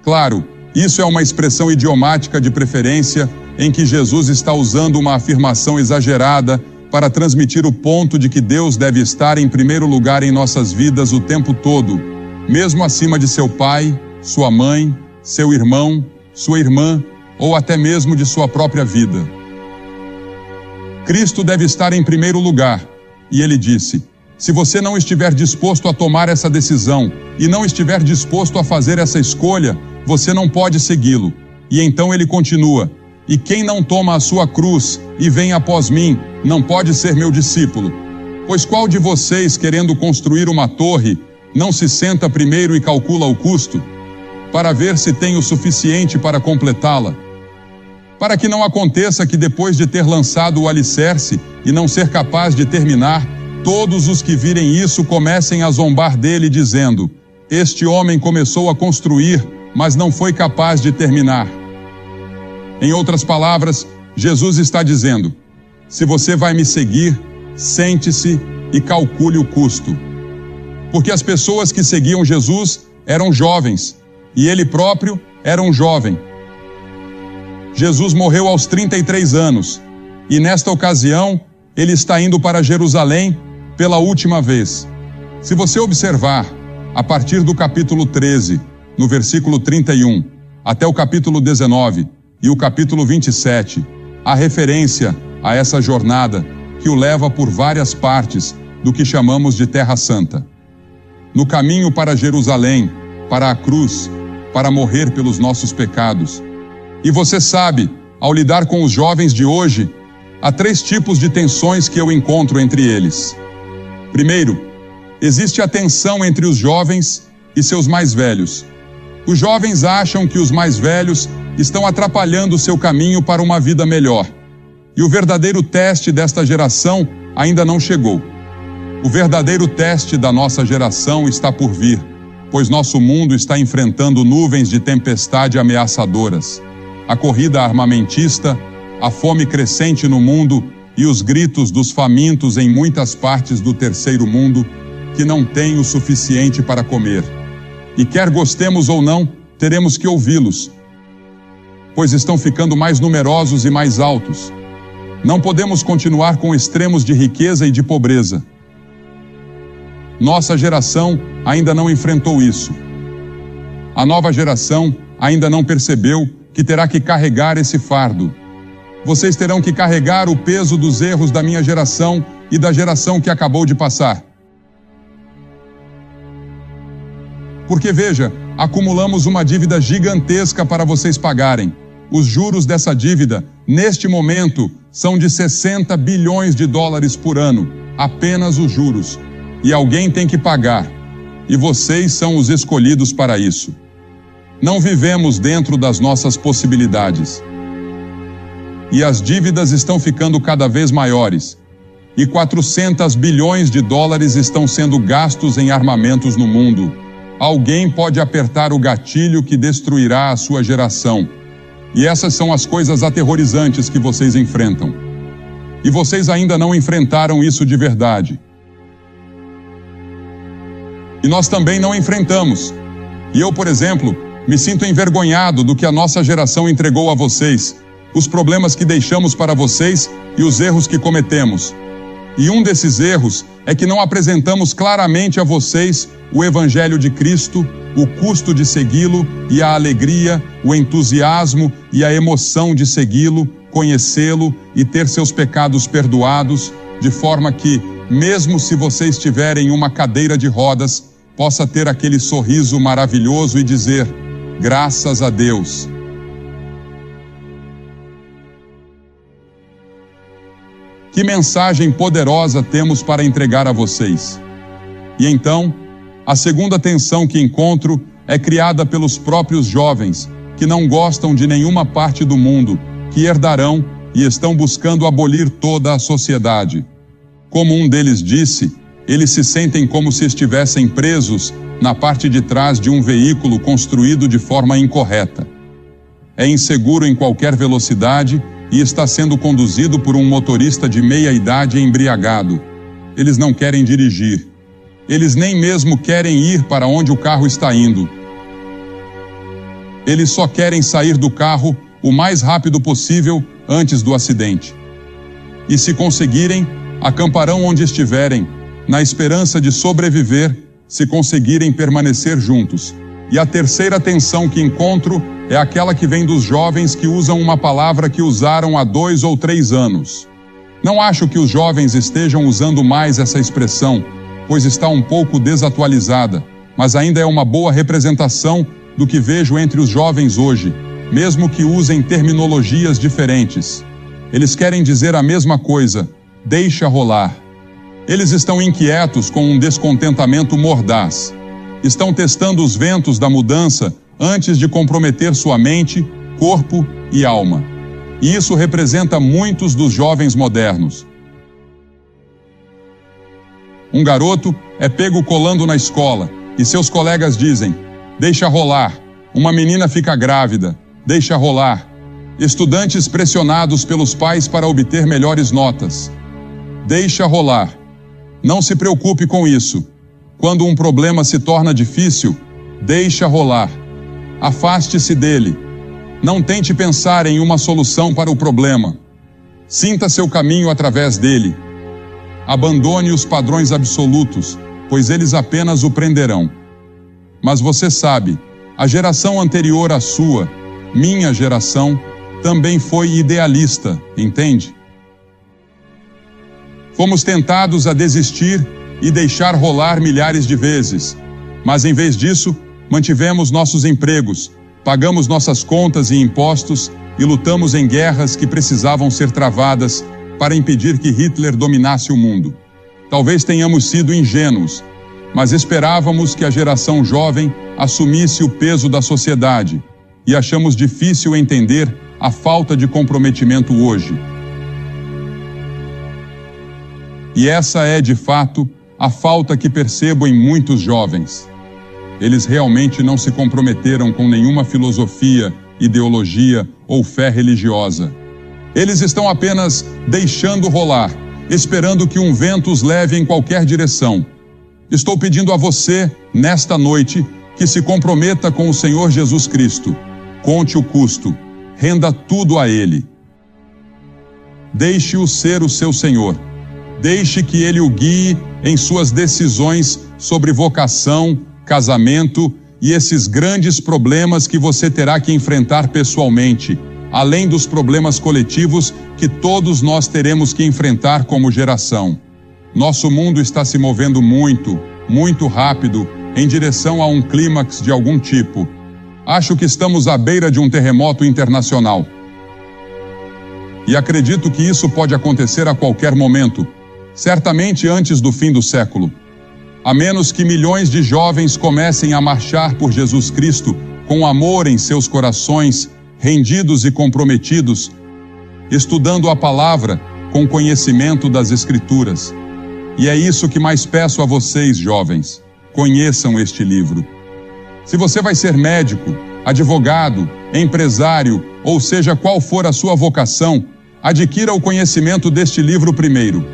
Claro, isso é uma expressão idiomática de preferência em que Jesus está usando uma afirmação exagerada para transmitir o ponto de que Deus deve estar em primeiro lugar em nossas vidas o tempo todo, mesmo acima de seu pai, sua mãe, seu irmão, sua irmã ou até mesmo de sua própria vida. Cristo deve estar em primeiro lugar, e ele disse: se você não estiver disposto a tomar essa decisão e não estiver disposto a fazer essa escolha, você não pode segui-lo. E então ele continua: e quem não toma a sua cruz e vem após mim, não pode ser meu discípulo. Pois qual de vocês, querendo construir uma torre, não se senta primeiro e calcula o custo, para ver se tem o suficiente para completá-la? Para que não aconteça que depois de ter lançado o alicerce e não ser capaz de terminar, todos os que virem isso comecem a zombar dele, dizendo: este homem começou a construir, mas não foi capaz de terminar. Em outras palavras, Jesus está dizendo: se você vai me seguir, sente-se e calcule o custo. Porque as pessoas que seguiam Jesus eram jovens, e ele próprio era um jovem. Jesus morreu aos 33 anos, e nesta ocasião, ele está indo para Jerusalém pela última vez. Se você observar, a partir do capítulo 13, no versículo 31, até o capítulo 19 e o capítulo 27, há referência a essa jornada que o leva por várias partes do que chamamos de Terra Santa. No caminho para Jerusalém, para a cruz, para morrer pelos nossos pecados. E você sabe, ao lidar com os jovens de hoje, há 3 tipos de tensões que eu encontro entre eles. Primeiro, existe a tensão entre os jovens e seus mais velhos. Os jovens acham que os mais velhos estão atrapalhando o seu caminho para uma vida melhor. E o verdadeiro teste desta geração ainda não chegou. O verdadeiro teste da nossa geração está por vir, pois nosso mundo está enfrentando nuvens de tempestade ameaçadoras. A corrida armamentista, a fome crescente no mundo e os gritos dos famintos em muitas partes do terceiro mundo que não têm o suficiente para comer. E quer gostemos ou não, teremos que ouvi-los, pois estão ficando mais numerosos e mais altos. Não podemos continuar com extremos de riqueza e de pobreza. Nossa geração ainda não enfrentou isso. A nova geração ainda não percebeu que terá que carregar esse fardo. Vocês terão que carregar o peso dos erros da minha geração e da geração que acabou de passar. Porque veja, acumulamos uma dívida gigantesca para vocês pagarem. Os juros dessa dívida, neste momento, são de 60 bilhões de dólares por ano, apenas os juros. E alguém tem que pagar, e vocês são os escolhidos para isso. Não vivemos dentro das nossas possibilidades. E as dívidas estão ficando cada vez maiores. E 400 bilhões de dólares estão sendo gastos em armamentos no mundo. Alguém pode apertar o gatilho que destruirá a sua geração. E essas são as coisas aterrorizantes que vocês enfrentam. E vocês ainda não enfrentaram isso de verdade. E nós também não enfrentamos. E eu, por exemplo, me sinto envergonhado do que a nossa geração entregou a vocês, os problemas que deixamos para vocês e os erros que cometemos. E um desses erros é que não apresentamos claramente a vocês o Evangelho de Cristo, o custo de segui-lo e a alegria, o entusiasmo e a emoção de segui-lo, conhecê-lo e ter seus pecados perdoados, de forma que, mesmo se você estiver em uma cadeira de rodas, possa ter aquele sorriso maravilhoso e dizer: graças a Deus. Que mensagem poderosa temos para entregar a vocês? E então, a segunda tensão que encontro é criada pelos próprios jovens, que não gostam de nenhuma parte do mundo, que herdarão e estão buscando abolir toda a sociedade. Como um deles disse, eles se sentem como se estivessem presos na parte de trás de um veículo construído de forma incorreta. É inseguro em qualquer velocidade e está sendo conduzido por um motorista de meia-idade embriagado. Eles não querem dirigir. Eles nem mesmo querem ir para onde o carro está indo. Eles só querem sair do carro o mais rápido possível antes do acidente. E se conseguirem, acamparão onde estiverem, na esperança de sobreviver se conseguirem permanecer juntos. E a terceira tensão que encontro é aquela que vem dos jovens que usam uma palavra que usaram há 2 ou 3 anos. Não acho que os jovens estejam usando mais essa expressão, pois está um pouco desatualizada, mas ainda é uma boa representação do que vejo entre os jovens hoje, mesmo que usem terminologias diferentes. Eles querem dizer a mesma coisa: deixa rolar. Eles estão inquietos com um descontentamento mordaz. Estão testando os ventos da mudança antes de comprometer sua mente, corpo e alma. E isso representa muitos dos jovens modernos. Um garoto é pego colando na escola e seus colegas dizem: deixa rolar. Uma menina fica grávida, deixa rolar. Estudantes pressionados pelos pais para obter melhores notas. Deixa rolar. Não se preocupe com isso. Quando um problema se torna difícil, deixa rolar. Afaste-se dele. Não tente pensar em uma solução para o problema. Sinta seu caminho através dele. Abandone os padrões absolutos, pois eles apenas o prenderão. Mas você sabe, a geração anterior à sua, minha geração, também foi idealista, entende? Fomos tentados a desistir e deixar rolar milhares de vezes, mas em vez disso, mantivemos nossos empregos, pagamos nossas contas e impostos e lutamos em guerras que precisavam ser travadas para impedir que Hitler dominasse o mundo. Talvez tenhamos sido ingênuos, mas esperávamos que a geração jovem assumisse o peso da sociedade e achamos difícil entender a falta de comprometimento hoje. E essa é, de fato, a falta que percebo em muitos jovens. Eles realmente não se comprometeram com nenhuma filosofia, ideologia ou fé religiosa. Eles estão apenas deixando rolar, esperando que um vento os leve em qualquer direção. Estou pedindo a você, nesta noite, que se comprometa com o Senhor Jesus Cristo. Conte o custo, renda tudo a Ele. Deixe-o ser o seu Senhor. Deixe que Ele o guie em suas decisões sobre vocação, casamento e esses grandes problemas que você terá que enfrentar pessoalmente, além dos problemas coletivos que todos nós teremos que enfrentar como geração. Nosso mundo está se movendo muito, muito rápido em direção a um clímax de algum tipo. Acho que estamos à beira de um terremoto internacional. E acredito que isso pode acontecer a qualquer momento, certamente antes do fim do século. A menos que milhões de jovens comecem a marchar por Jesus Cristo com amor em seus corações, rendidos e comprometidos, estudando a palavra com conhecimento das Escrituras. E é isso que mais peço a vocês, jovens. Conheçam este livro. Se você vai ser médico, advogado, empresário, ou seja qual for a sua vocação, adquira o conhecimento deste livro primeiro.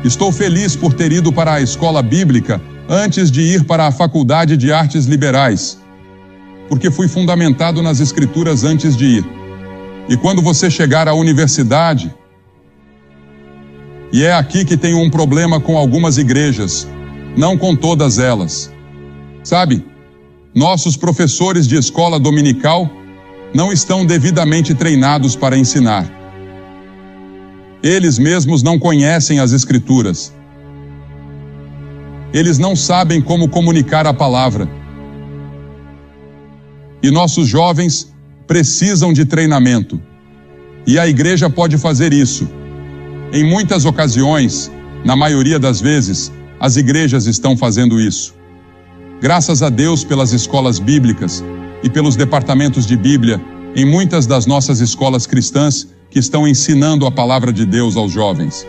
Estou feliz por ter ido para a escola bíblica antes de ir para a Faculdade de Artes Liberais, porque fui fundamentado nas Escrituras antes de ir. E quando você chegar à universidade, e é aqui que tenho um problema com algumas igrejas, não com todas elas. Sabe, nossos professores de escola dominical não estão devidamente treinados para ensinar. Eles mesmos não conhecem as Escrituras. Eles não sabem como comunicar a palavra. E nossos jovens precisam de treinamento. E a igreja pode fazer isso. Em muitas ocasiões, na maioria das vezes, as igrejas estão fazendo isso. Graças a Deus pelas escolas bíblicas e pelos departamentos de Bíblia em muitas das nossas escolas cristãs que estão ensinando a palavra de Deus aos jovens.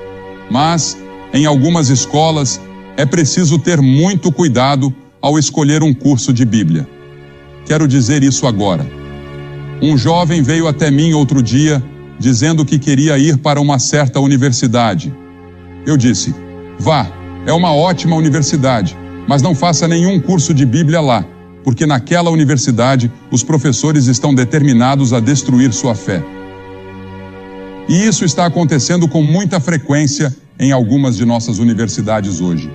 Mas, em algumas escolas, é preciso ter muito cuidado ao escolher um curso de Bíblia. Quero dizer isso agora. Um jovem veio até mim outro dia dizendo que queria ir para uma certa universidade. Eu disse: vá, é uma ótima universidade, mas não faça nenhum curso de Bíblia lá. porque naquela universidade os professores estão determinados a destruir sua fé. E isso está acontecendo com muita frequência em algumas de nossas universidades hoje.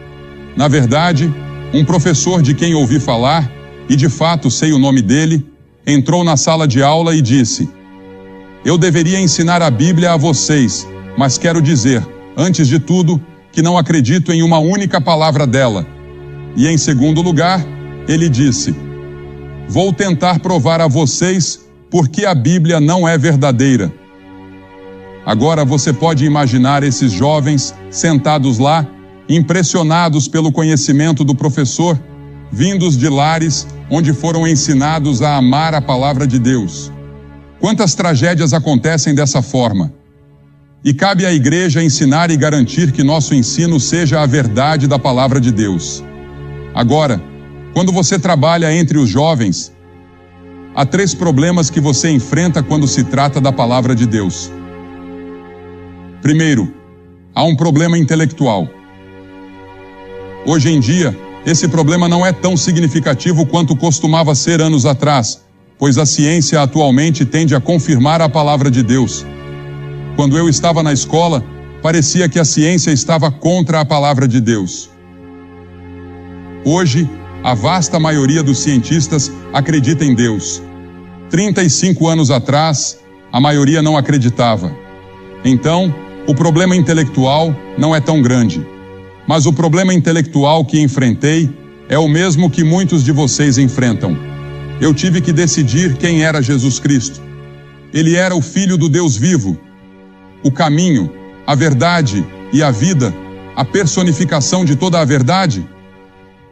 Na verdade, um professor de quem ouvi falar, e de fato sei o nome dele, entrou na sala de aula e disse: "Eu deveria ensinar a Bíblia a vocês, mas quero dizer, antes de tudo, que não acredito em uma única palavra dela." E em segundo lugar, ele disse: "Vou tentar provar a vocês por que a Bíblia não é verdadeira." Agora você pode imaginar esses jovens sentados lá, impressionados pelo conhecimento do professor, vindos de lares onde foram ensinados a amar a palavra de Deus. Quantas tragédias acontecem dessa forma? E cabe à igreja ensinar e garantir que nosso ensino seja a verdade da palavra de Deus. Agora, quando você trabalha entre os jovens, há 3 problemas que você enfrenta quando se trata da palavra de Deus. Primeiro, há um problema intelectual. Hoje em dia, esse problema não é tão significativo quanto costumava ser anos atrás, pois a ciência atualmente tende a confirmar a palavra de Deus. Quando eu estava na escola, parecia que a ciência estava contra a palavra de Deus. Hoje, a vasta maioria dos cientistas acredita em Deus. 35 anos atrás, a maioria não acreditava. Então, o problema intelectual não é tão grande. Mas o problema intelectual que enfrentei é o mesmo que muitos de vocês enfrentam. Eu tive que decidir quem era Jesus Cristo. Ele era o Filho do Deus vivo, o caminho, a verdade e a vida, a personificação de toda a verdade.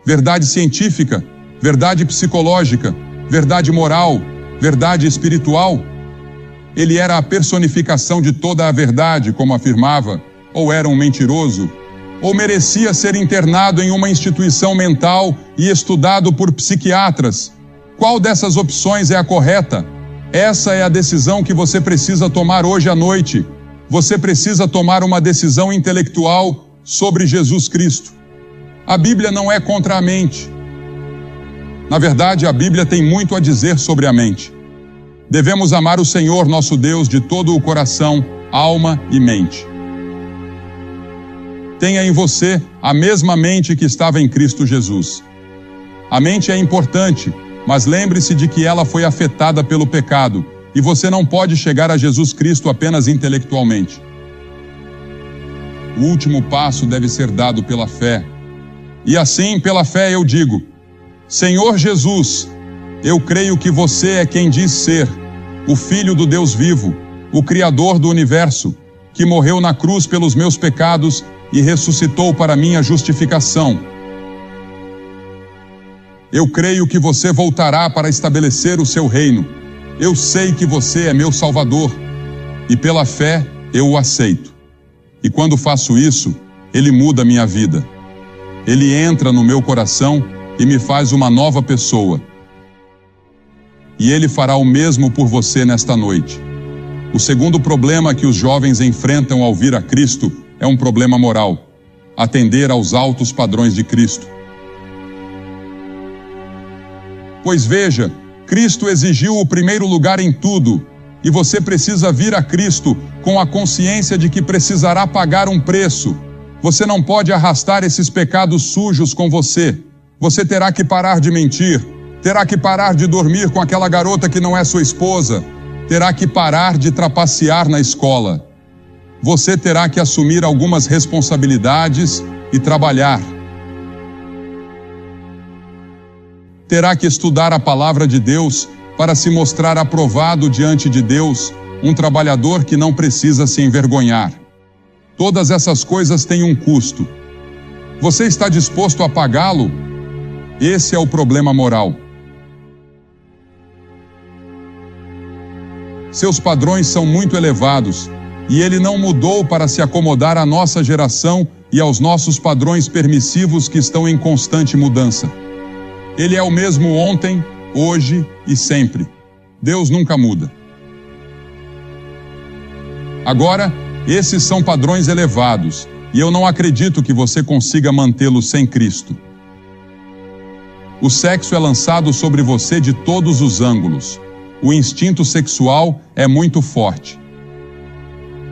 Verdade científica, verdade psicológica, verdade moral, verdade espiritual. Ele era a personificação de toda a verdade, como afirmava, ou era um mentiroso, ou merecia ser internado em uma instituição mental e estudado por psiquiatras. Qual dessas opções é a correta? Essa é a decisão que você precisa tomar hoje à noite. Você precisa tomar uma decisão intelectual sobre Jesus Cristo. A Bíblia não é contra a mente. Na verdade, a Bíblia tem muito a dizer sobre a mente. Devemos amar o Senhor nosso Deus de todo o coração, alma e mente. Tenha em você a mesma mente que estava em Cristo Jesus. A mente é importante, mas lembre-se de que ela foi afetada pelo pecado, e você não pode chegar a Jesus Cristo apenas intelectualmente. O último passo deve ser dado pela fé. E assim, pela fé eu digo: Senhor Jesus, eu creio que você é quem diz ser, o Filho do Deus vivo, o Criador do universo, que morreu na cruz pelos meus pecados e ressuscitou para minha justificação. Eu creio que você voltará para estabelecer o seu reino. Eu sei que você é meu Salvador, e pela fé eu o aceito. E quando faço isso, Ele muda minha vida. Ele entra no meu coração e me faz uma nova pessoa. E Ele fará o mesmo por você nesta noite. O segundo problema que os jovens enfrentam ao vir a Cristo é um problema moral: atender aos altos padrões de Cristo. Pois veja, Cristo exigiu o primeiro lugar em tudo, e você precisa vir a Cristo com a consciência de que precisará pagar um preço. Você não pode arrastar esses pecados sujos com você. Você terá que parar de mentir, terá que parar de dormir com aquela garota que não é sua esposa, terá que parar de trapacear na escola. Você terá que assumir algumas responsabilidades e trabalhar. Terá que estudar a palavra de Deus para se mostrar aprovado diante de Deus, um trabalhador que não precisa se envergonhar. Todas essas coisas têm um custo. Você está disposto a pagá-lo? Esse é o problema moral. Seus padrões são muito elevados, e ele não mudou para se acomodar à nossa geração e aos nossos padrões permissivos que estão em constante mudança. Ele é o mesmo ontem, hoje e sempre. Deus nunca muda. Agora, esses são padrões elevados, e eu não acredito que você consiga mantê-los sem Cristo. O sexo é lançado sobre você de todos os ângulos. O instinto sexual é muito forte.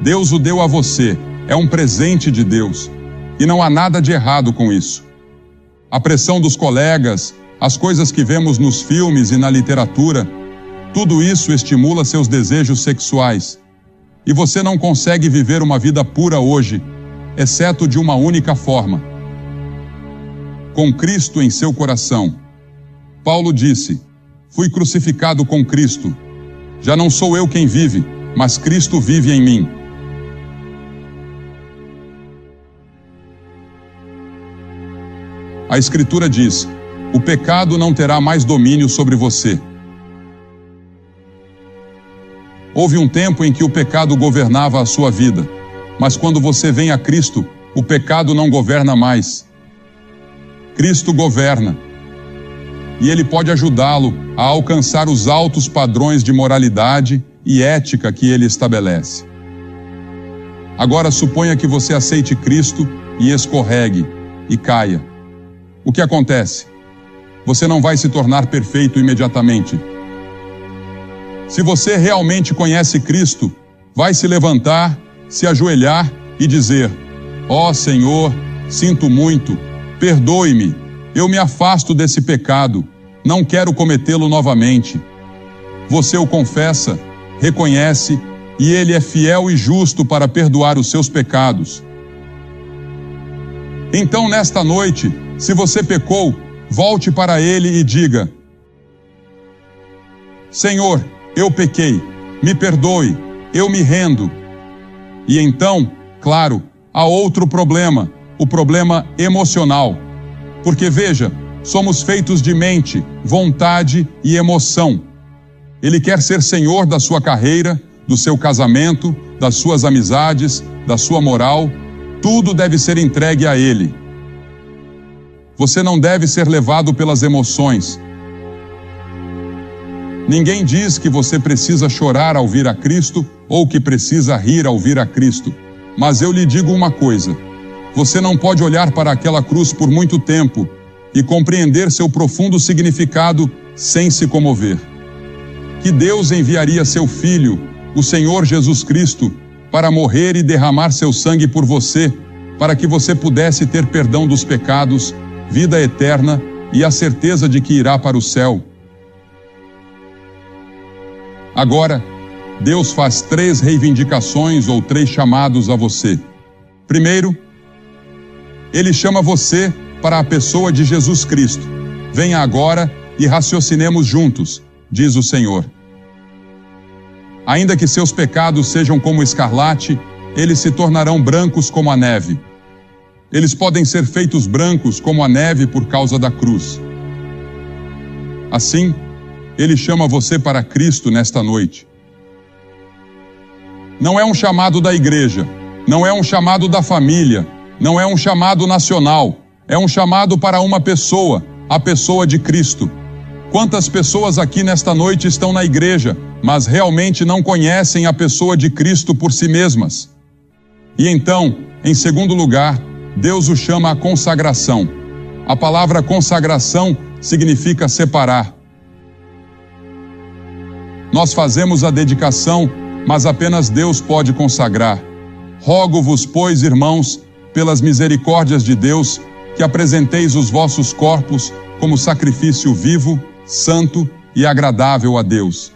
Deus o deu a você, é um presente de Deus, e não há nada de errado com isso. A pressão dos colegas, as coisas que vemos nos filmes e na literatura, tudo isso estimula seus desejos sexuais. E você não consegue viver uma vida pura hoje, exceto de uma única forma: com Cristo em seu coração. Paulo disse: fui crucificado com Cristo. Já não sou eu quem vive, mas Cristo vive em mim. A Escritura diz: o pecado não terá mais domínio sobre você. Houve um tempo em que o pecado governava a sua vida, mas quando você vem a Cristo, o pecado não governa mais. Cristo governa, e Ele pode ajudá-lo a alcançar os altos padrões de moralidade e ética que Ele estabelece. Agora suponha que você aceite Cristo e escorregue e caia. O que acontece? Você não vai se tornar perfeito imediatamente. Se você realmente conhece Cristo, vai se levantar, se ajoelhar e dizer: ó Senhor, sinto muito, perdoe-me, eu me afasto desse pecado, não quero cometê-lo novamente. Você o confessa, reconhece, e Ele é fiel e justo para perdoar os seus pecados. Então, nesta noite, se você pecou, volte para Ele e diga: Senhor, eu pequei, me perdoe, eu me rendo. E então, claro, há outro problema, o problema emocional. Porque veja, somos feitos de mente, vontade e emoção. Ele quer ser senhor da sua carreira, do seu casamento, das suas amizades, da sua moral. Tudo deve ser entregue a Ele. Você não deve ser levado pelas emoções. Ninguém diz que você precisa chorar ao vir a Cristo ou que precisa rir ao vir a Cristo. Mas eu lhe digo uma coisa: você não pode olhar para aquela cruz por muito tempo e compreender seu profundo significado sem se comover. Que Deus enviaria seu Filho, o Senhor Jesus Cristo, para morrer e derramar seu sangue por você, para que você pudesse ter perdão dos pecados, vida eterna e a certeza de que irá para o céu. Agora, Deus faz 3 reivindicações ou 3 chamados a você. Primeiro, Ele chama você para a pessoa de Jesus Cristo. Venha agora e raciocinemos juntos, diz o Senhor. Ainda que seus pecados sejam como escarlate, eles se tornarão brancos como a neve. Eles podem ser feitos brancos como a neve por causa da cruz. Assim, Ele chama você para Cristo nesta noite. Não é um chamado da igreja, não é um chamado da família, não é um chamado nacional, é um chamado para uma pessoa, a pessoa de Cristo. Quantas pessoas aqui nesta noite estão na igreja, mas realmente não conhecem a pessoa de Cristo por si mesmas? E então, em segundo lugar, Deus o chama à consagração. A palavra consagração significa separar. Nós fazemos a dedicação, mas apenas Deus pode consagrar. Rogo-vos, pois, irmãos, pelas misericórdias de Deus, que apresenteis os vossos corpos como sacrifício vivo, santo e agradável a Deus.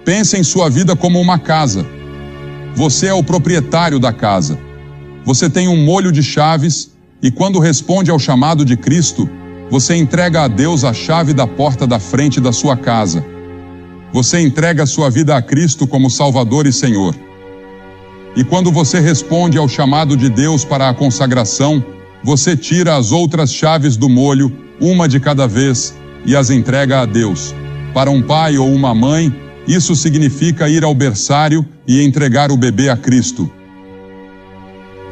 Pense em sua vida como uma casa. Você é o proprietário da casa. Você tem um molho de chaves e quando responde ao chamado de Cristo, você entrega a Deus a chave da porta da frente da sua casa. Você entrega a sua vida a Cristo como Salvador e Senhor. E quando você responde ao chamado de Deus para a consagração, você tira as outras chaves do molho, uma de cada vez, e as entrega a Deus. Para um pai ou uma mãe, isso significa ir ao berçário e entregar o bebê a Cristo.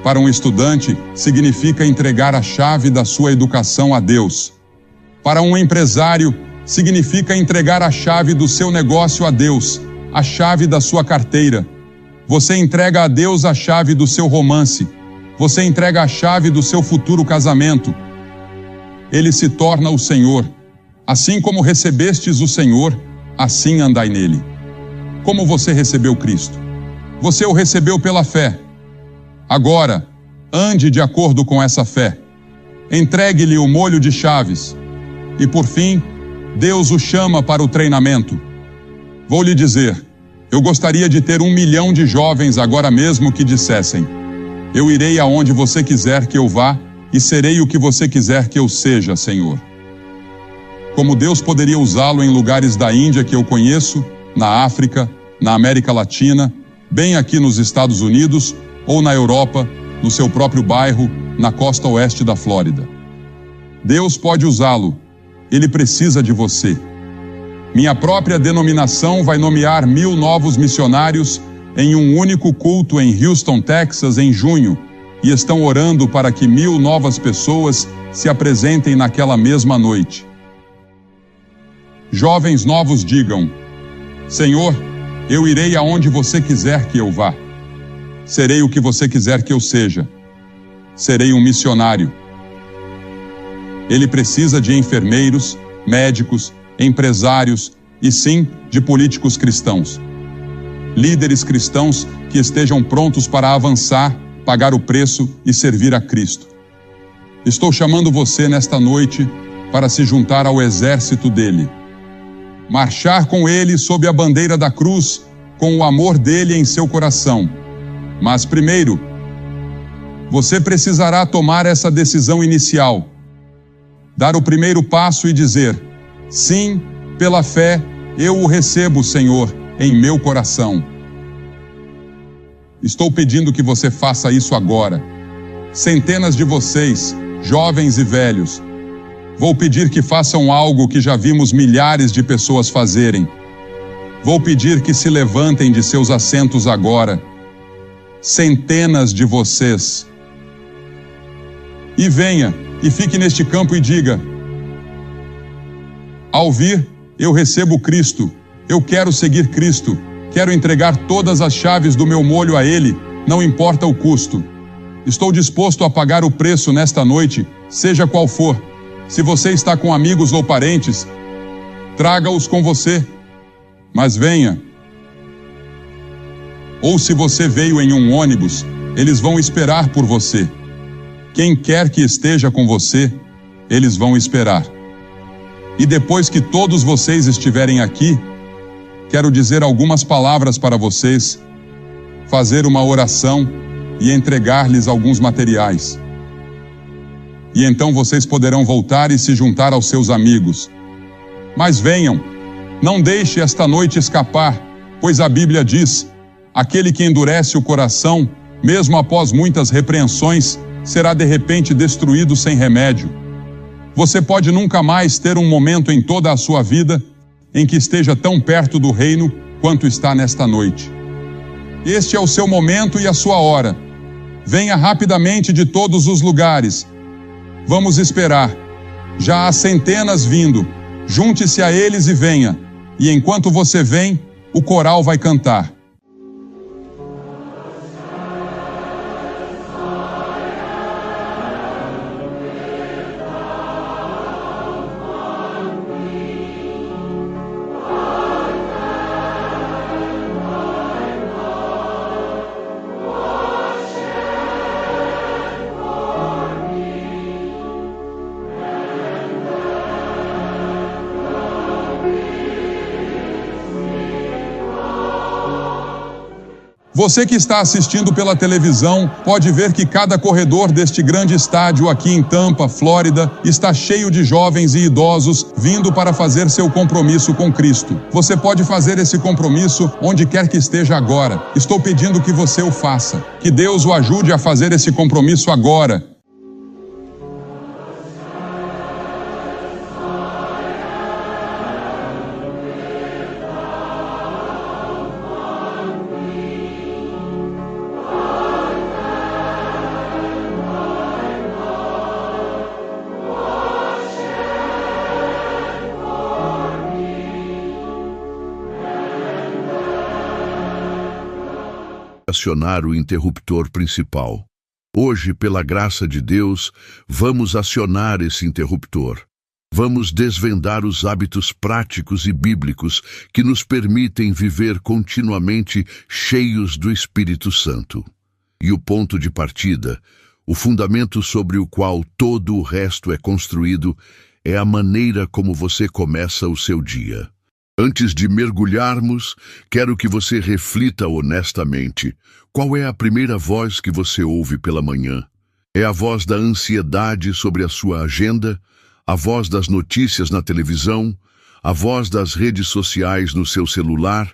Para um estudante, significa entregar a chave da sua educação a Deus. Para um empresário, significa entregar a chave do seu negócio a Deus, a chave da sua carteira. Você entrega a Deus a chave do seu romance. Você entrega a chave do seu futuro casamento. Ele se torna o Senhor. Assim como recebestes o Senhor, assim andai nele. Como você recebeu Cristo? Você o recebeu pela fé. Agora, ande de acordo com essa fé. Entregue-lhe o molho de chaves. E por fim, Deus o chama para o treinamento. Vou lhe dizer, eu gostaria de ter 1 milhão de jovens agora mesmo que dissessem: eu irei aonde você quiser que eu vá e serei o que você quiser que eu seja, Senhor. Como Deus poderia usá-lo em lugares da Índia que eu conheço, na África, na América Latina, bem aqui nos Estados Unidos ou na Europa, no seu próprio bairro, na costa oeste da Flórida. Deus pode usá-lo. Ele precisa de você. Minha própria denominação vai nomear 1000 novos missionários em um único culto em Houston, Texas, em junho, e estão orando para que 1000 novas pessoas se apresentem naquela mesma noite. Jovens novos digam: Senhor, eu irei aonde você quiser que eu vá. Serei o que você quiser que eu seja. Serei um missionário. Ele precisa de enfermeiros, médicos, empresários e sim, de políticos cristãos. Líderes cristãos que estejam prontos para avançar, pagar o preço e servir a Cristo. Estou chamando você nesta noite para se juntar ao exército dele. Marchar com ele sob a bandeira da cruz, com o amor dele em seu coração. Mas primeiro, você precisará tomar essa decisão inicial. Dar o primeiro passo e dizer: sim, pela fé, eu o recebo, Senhor, em meu coração. Estou pedindo que você faça isso agora. Centenas de vocês, jovens e velhos, vou pedir que façam algo que já vimos milhares de pessoas fazerem. Vou pedir que se levantem de seus assentos agora. Centenas de vocês. E venha, e fique neste campo e diga: ao vir, eu recebo Cristo. Eu quero seguir Cristo. Quero entregar todas as chaves do meu molho a Ele, não importa o custo. Estou disposto a pagar o preço nesta noite, seja qual for. Se você está com amigos ou parentes, traga-os com você, mas venha. Ou se você veio em um ônibus, eles vão esperar por você. Quem quer que esteja com você, eles vão esperar. E depois que todos vocês estiverem aqui, quero dizer algumas palavras para vocês, fazer uma oração e entregar-lhes alguns materiais. E então vocês poderão voltar e se juntar aos seus amigos. Mas venham, não deixe esta noite escapar, pois a Bíblia diz: aquele que endurece o coração, mesmo após muitas repreensões, será de repente destruído sem remédio. Você pode nunca mais ter um momento em toda a sua vida em que esteja tão perto do reino quanto está nesta noite. Este é o seu momento e a sua hora. Venha rapidamente de todos os lugares. Vamos esperar. Já há centenas vindo. Junte-se a eles e venha. E enquanto você vem, o coral vai cantar. Você que está assistindo pela televisão pode ver que cada corredor deste grande estádio aqui em Tampa, Flórida, está cheio de jovens e idosos vindo para fazer seu compromisso com Cristo. Você pode fazer esse compromisso onde quer que esteja agora. Estou pedindo que você o faça. Que Deus o ajude a fazer esse compromisso agora. Acionar o interruptor principal. Hoje, pela graça de Deus, vamos acionar esse interruptor. Vamos desvendar os hábitos práticos e bíblicos que nos permitem viver continuamente cheios do Espírito Santo. E o ponto de partida, o fundamento sobre o qual todo o resto é construído, é a maneira como você começa o seu dia. Antes de mergulharmos, quero que você reflita honestamente. Qual é a primeira voz que você ouve pela manhã? É a voz da ansiedade sobre a sua agenda? A voz das notícias na televisão? A voz das redes sociais no seu celular?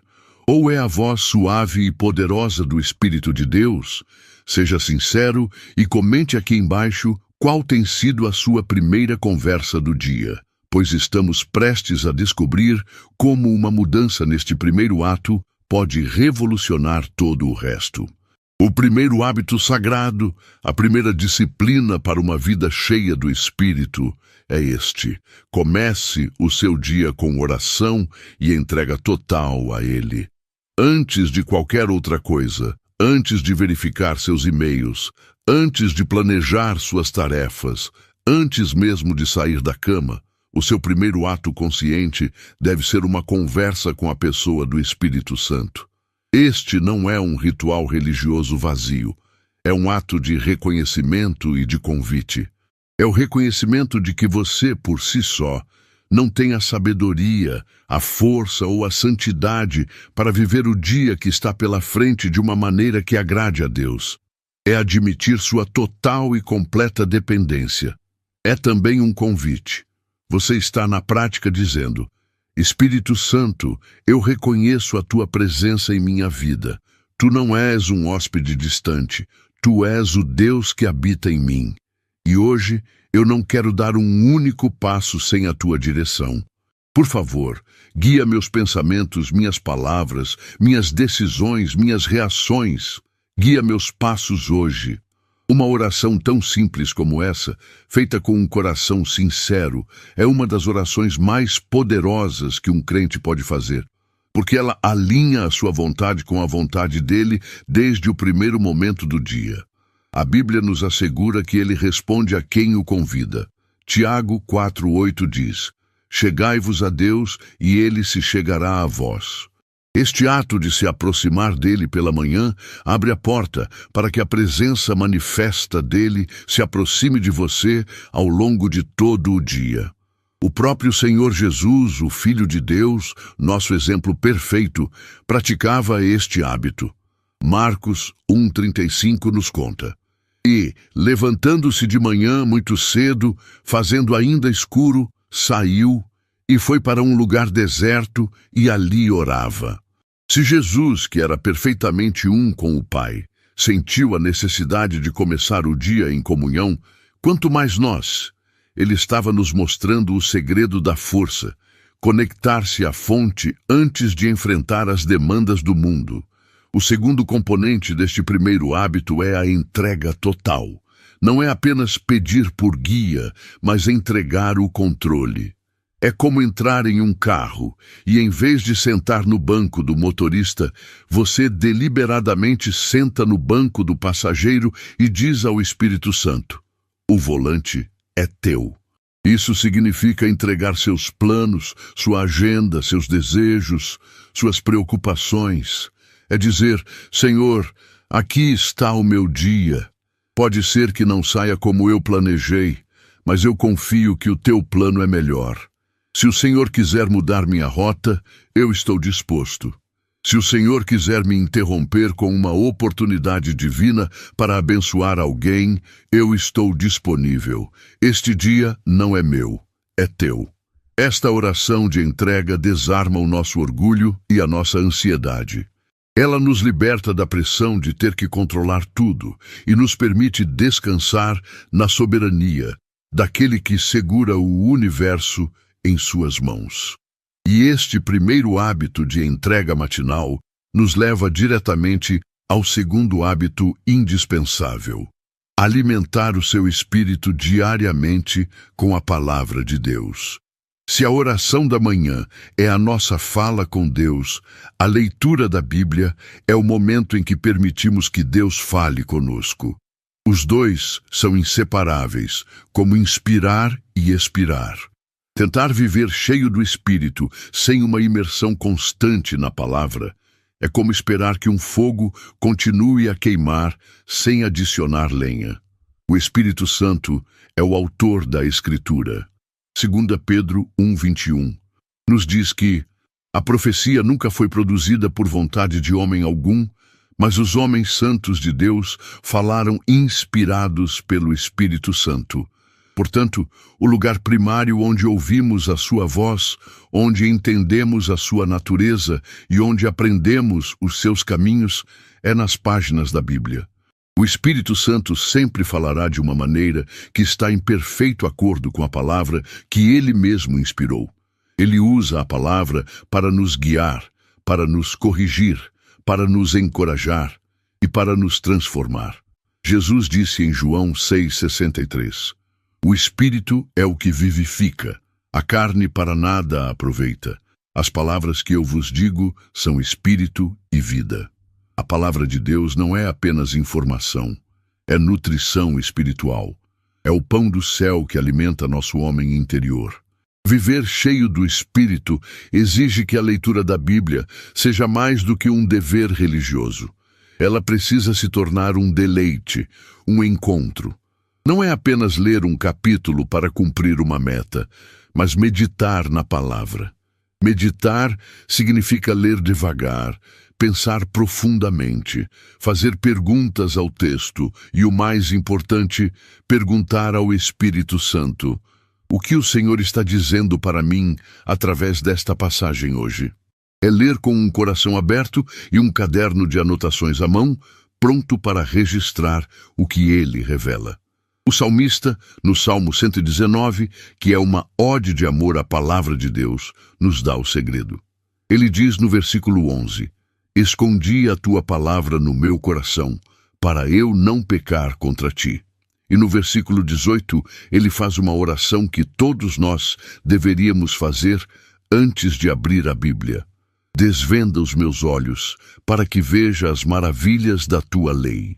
Ou é a voz suave e poderosa do Espírito de Deus? Seja sincero e comente aqui embaixo qual tem sido a sua primeira conversa do dia, pois estamos prestes a descobrir como uma mudança neste primeiro ato pode revolucionar todo o resto. O primeiro hábito sagrado, a primeira disciplina para uma vida cheia do Espírito é este: comece o seu dia com oração e entrega total a Ele. Antes de qualquer outra coisa, antes de verificar seus e-mails, antes de planejar suas tarefas, antes mesmo de sair da cama, o seu primeiro ato consciente deve ser uma conversa com a pessoa do Espírito Santo. Este não é um ritual religioso vazio, é um ato de reconhecimento e de convite. É o reconhecimento de que você, por si só, não tem a sabedoria, a força ou a santidade para viver o dia que está pela frente de uma maneira que agrade a Deus. É admitir sua total e completa dependência. É também um convite. Você está na prática dizendo: Espírito Santo, eu reconheço a tua presença em minha vida. Tu não és um hóspede distante, tu és o Deus que habita em mim. E hoje eu não quero dar um único passo sem a tua direção. Por favor, guia meus pensamentos, minhas palavras, minhas decisões, minhas reações. Guia meus passos hoje. Uma oração tão simples como essa, feita com um coração sincero, é uma das orações mais poderosas que um crente pode fazer, porque ela alinha a sua vontade com a vontade dele desde o primeiro momento do dia. A Bíblia nos assegura que ele responde a quem o convida. Tiago 4:8 diz: chegai-vos a Deus e ele se chegará a vós. Este ato de se aproximar dele pela manhã abre a porta para que a presença manifesta dele se aproxime de você ao longo de todo o dia. O próprio Senhor Jesus, o Filho de Deus, nosso exemplo perfeito, praticava este hábito. Marcos 1:35 nos conta: e, levantando-se de manhã muito cedo, fazendo ainda escuro, saiu e foi para um lugar deserto e ali orava. Se Jesus, que era perfeitamente um com o Pai, sentiu a necessidade de começar o dia em comunhão, quanto mais nós. Ele estava nos mostrando o segredo da força, conectar-se à fonte antes de enfrentar as demandas do mundo. O segundo componente deste primeiro hábito é a entrega total. Não é apenas pedir por guia, mas entregar o controle. É como entrar em um carro e, em vez de sentar no banco do motorista, você deliberadamente senta no banco do passageiro e diz ao Espírito Santo: o volante é teu. Isso significa entregar seus planos, sua agenda, seus desejos, suas preocupações. É dizer: Senhor, aqui está o meu dia. Pode ser que não saia como eu planejei, mas eu confio que o teu plano é melhor. Se o Senhor quiser mudar minha rota, eu estou disposto. Se o Senhor quiser me interromper com uma oportunidade divina para abençoar alguém, eu estou disponível. Este dia não é meu, é teu. Esta oração de entrega desarma o nosso orgulho e a nossa ansiedade. Ela nos liberta da pressão de ter que controlar tudo e nos permite descansar na soberania daquele que segura o universo em suas mãos. E este primeiro hábito de entrega matinal nos leva diretamente ao segundo hábito indispensável: alimentar o seu espírito diariamente com a palavra de Deus. Se a oração da manhã é a nossa fala com Deus, a leitura da Bíblia é o momento em que permitimos que Deus fale conosco. Os dois são inseparáveis, como inspirar e expirar. Tentar viver cheio do Espírito, sem uma imersão constante na palavra, é como esperar que um fogo continue a queimar sem adicionar lenha. O Espírito Santo é o autor da Escritura. 2 Pedro 1:21 nos diz que a profecia nunca foi produzida por vontade de homem algum, mas os homens santos de Deus falaram inspirados pelo Espírito Santo. Portanto, o lugar primário onde ouvimos a sua voz, onde entendemos a sua natureza e onde aprendemos os seus caminhos é nas páginas da Bíblia. O Espírito Santo sempre falará de uma maneira que está em perfeito acordo com a palavra que ele mesmo inspirou. Ele usa a palavra para nos guiar, para nos corrigir, para nos encorajar e para nos transformar. Jesus disse em João 6,63: o Espírito é o que vivifica, a carne para nada a aproveita. As palavras que eu vos digo são espírito e vida. A palavra de Deus não é apenas informação, é nutrição espiritual. É o pão do céu que alimenta nosso homem interior. Viver cheio do Espírito exige que a leitura da Bíblia seja mais do que um dever religioso. Ela precisa se tornar um deleite, um encontro. Não é apenas ler um capítulo para cumprir uma meta, mas meditar na palavra. Meditar significa ler devagar, pensar profundamente, fazer perguntas ao texto e, o mais importante, perguntar ao Espírito Santo: o que o Senhor está dizendo para mim através desta passagem hoje? É ler com um coração aberto e um caderno de anotações à mão, pronto para registrar o que ele revela. O salmista, no Salmo 119, que é uma ode de amor à palavra de Deus, nos dá o segredo. Ele diz no versículo 11: escondi a tua palavra no meu coração, para eu não pecar contra ti. E no versículo 18, ele faz uma oração que todos nós deveríamos fazer antes de abrir a Bíblia. Desvenda os meus olhos, para que veja as maravilhas da tua lei.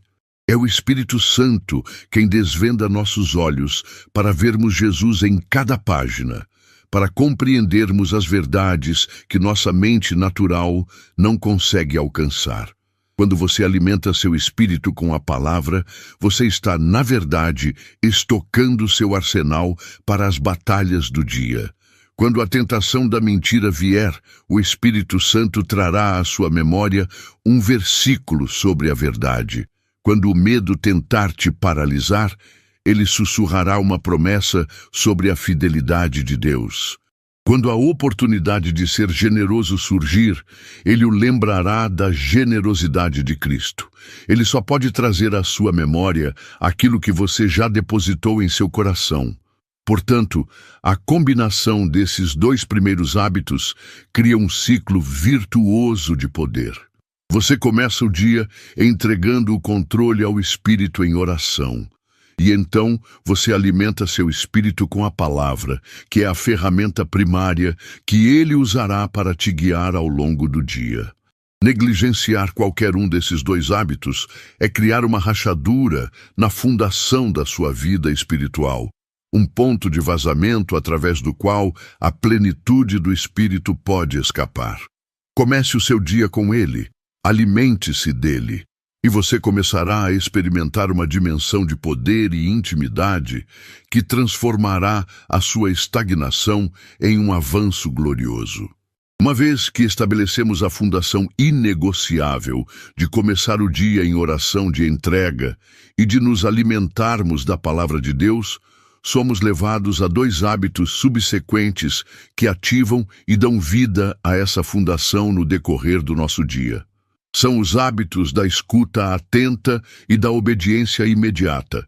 É o Espírito Santo quem desvenda nossos olhos para vermos Jesus em cada página, para compreendermos as verdades que nossa mente natural não consegue alcançar. Quando você alimenta seu espírito com a palavra, você está, na verdade, estocando seu arsenal para as batalhas do dia. Quando a tentação da mentira vier, o Espírito Santo trará à sua memória um versículo sobre a verdade. Quando o medo tentar te paralisar, ele sussurrará uma promessa sobre a fidelidade de Deus. Quando a oportunidade de ser generoso surgir, ele o lembrará da generosidade de Cristo. Ele só pode trazer à sua memória aquilo que você já depositou em seu coração. Portanto, a combinação desses dois primeiros hábitos cria um ciclo virtuoso de poder. Você começa o dia entregando o controle ao Espírito em oração. E então você alimenta seu espírito com a palavra, que é a ferramenta primária que ele usará para te guiar ao longo do dia. Negligenciar qualquer um desses dois hábitos é criar uma rachadura na fundação da sua vida espiritual, um ponto de vazamento através do qual a plenitude do Espírito pode escapar. Comece o seu dia com ele, alimente-se dele. E você começará a experimentar uma dimensão de poder e intimidade que transformará a sua estagnação em um avanço glorioso. Uma vez que estabelecemos a fundação inegociável de começar o dia em oração de entrega e de nos alimentarmos da palavra de Deus, somos levados a dois hábitos subsequentes que ativam e dão vida a essa fundação no decorrer do nosso dia. São os hábitos da escuta atenta e da obediência imediata.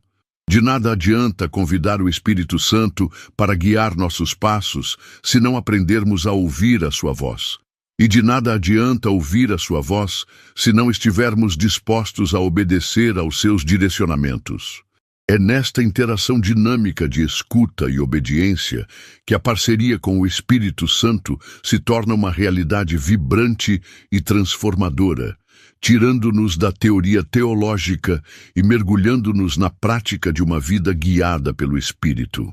De nada adianta convidar o Espírito Santo para guiar nossos passos se não aprendermos a ouvir a sua voz. E de nada adianta ouvir a sua voz se não estivermos dispostos a obedecer aos seus direcionamentos. É nesta interação dinâmica de escuta e obediência que a parceria com o Espírito Santo se torna uma realidade vibrante e transformadora, tirando-nos da teoria teológica e mergulhando-nos na prática de uma vida guiada pelo Espírito.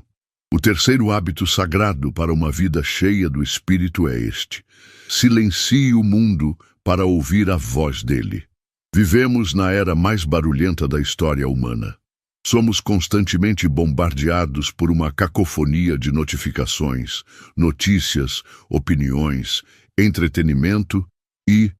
O terceiro hábito sagrado para uma vida cheia do Espírito é este: silencie o mundo para ouvir a voz dele. Vivemos na era mais barulhenta da história humana. Somos constantemente bombardeados por uma cacofonia de notificações, notícias, opiniões, entretenimento e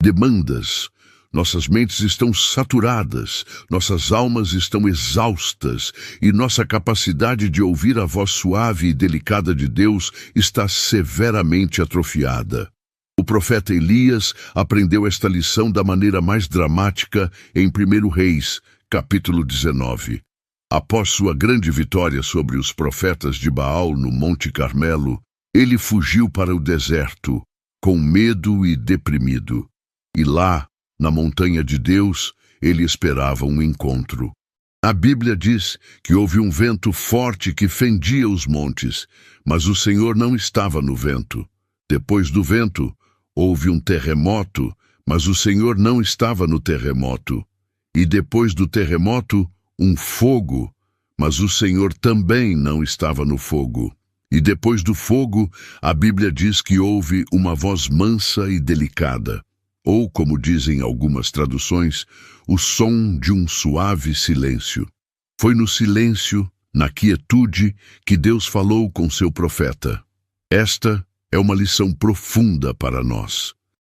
demandas. Nossas mentes estão saturadas, nossas almas estão exaustas e nossa capacidade de ouvir a voz suave e delicada de Deus está severamente atrofiada. O profeta Elias aprendeu esta lição da maneira mais dramática em 1 Reis, capítulo 19. Após sua grande vitória sobre os profetas de Baal no Monte Carmelo, ele fugiu para o deserto, com medo e deprimido. E lá, na montanha de Deus, ele esperava um encontro. A Bíblia diz que houve um vento forte que fendia os montes, mas o Senhor não estava no vento. Depois do vento, houve um terremoto, mas o Senhor não estava no terremoto. E depois do terremoto, um fogo, mas o Senhor também não estava no fogo. E depois do fogo, a Bíblia diz que houve uma voz mansa e delicada. Ou, como dizem algumas traduções, o som de um suave silêncio. Foi no silêncio, na quietude, que Deus falou com seu profeta. Esta é uma lição profunda para nós.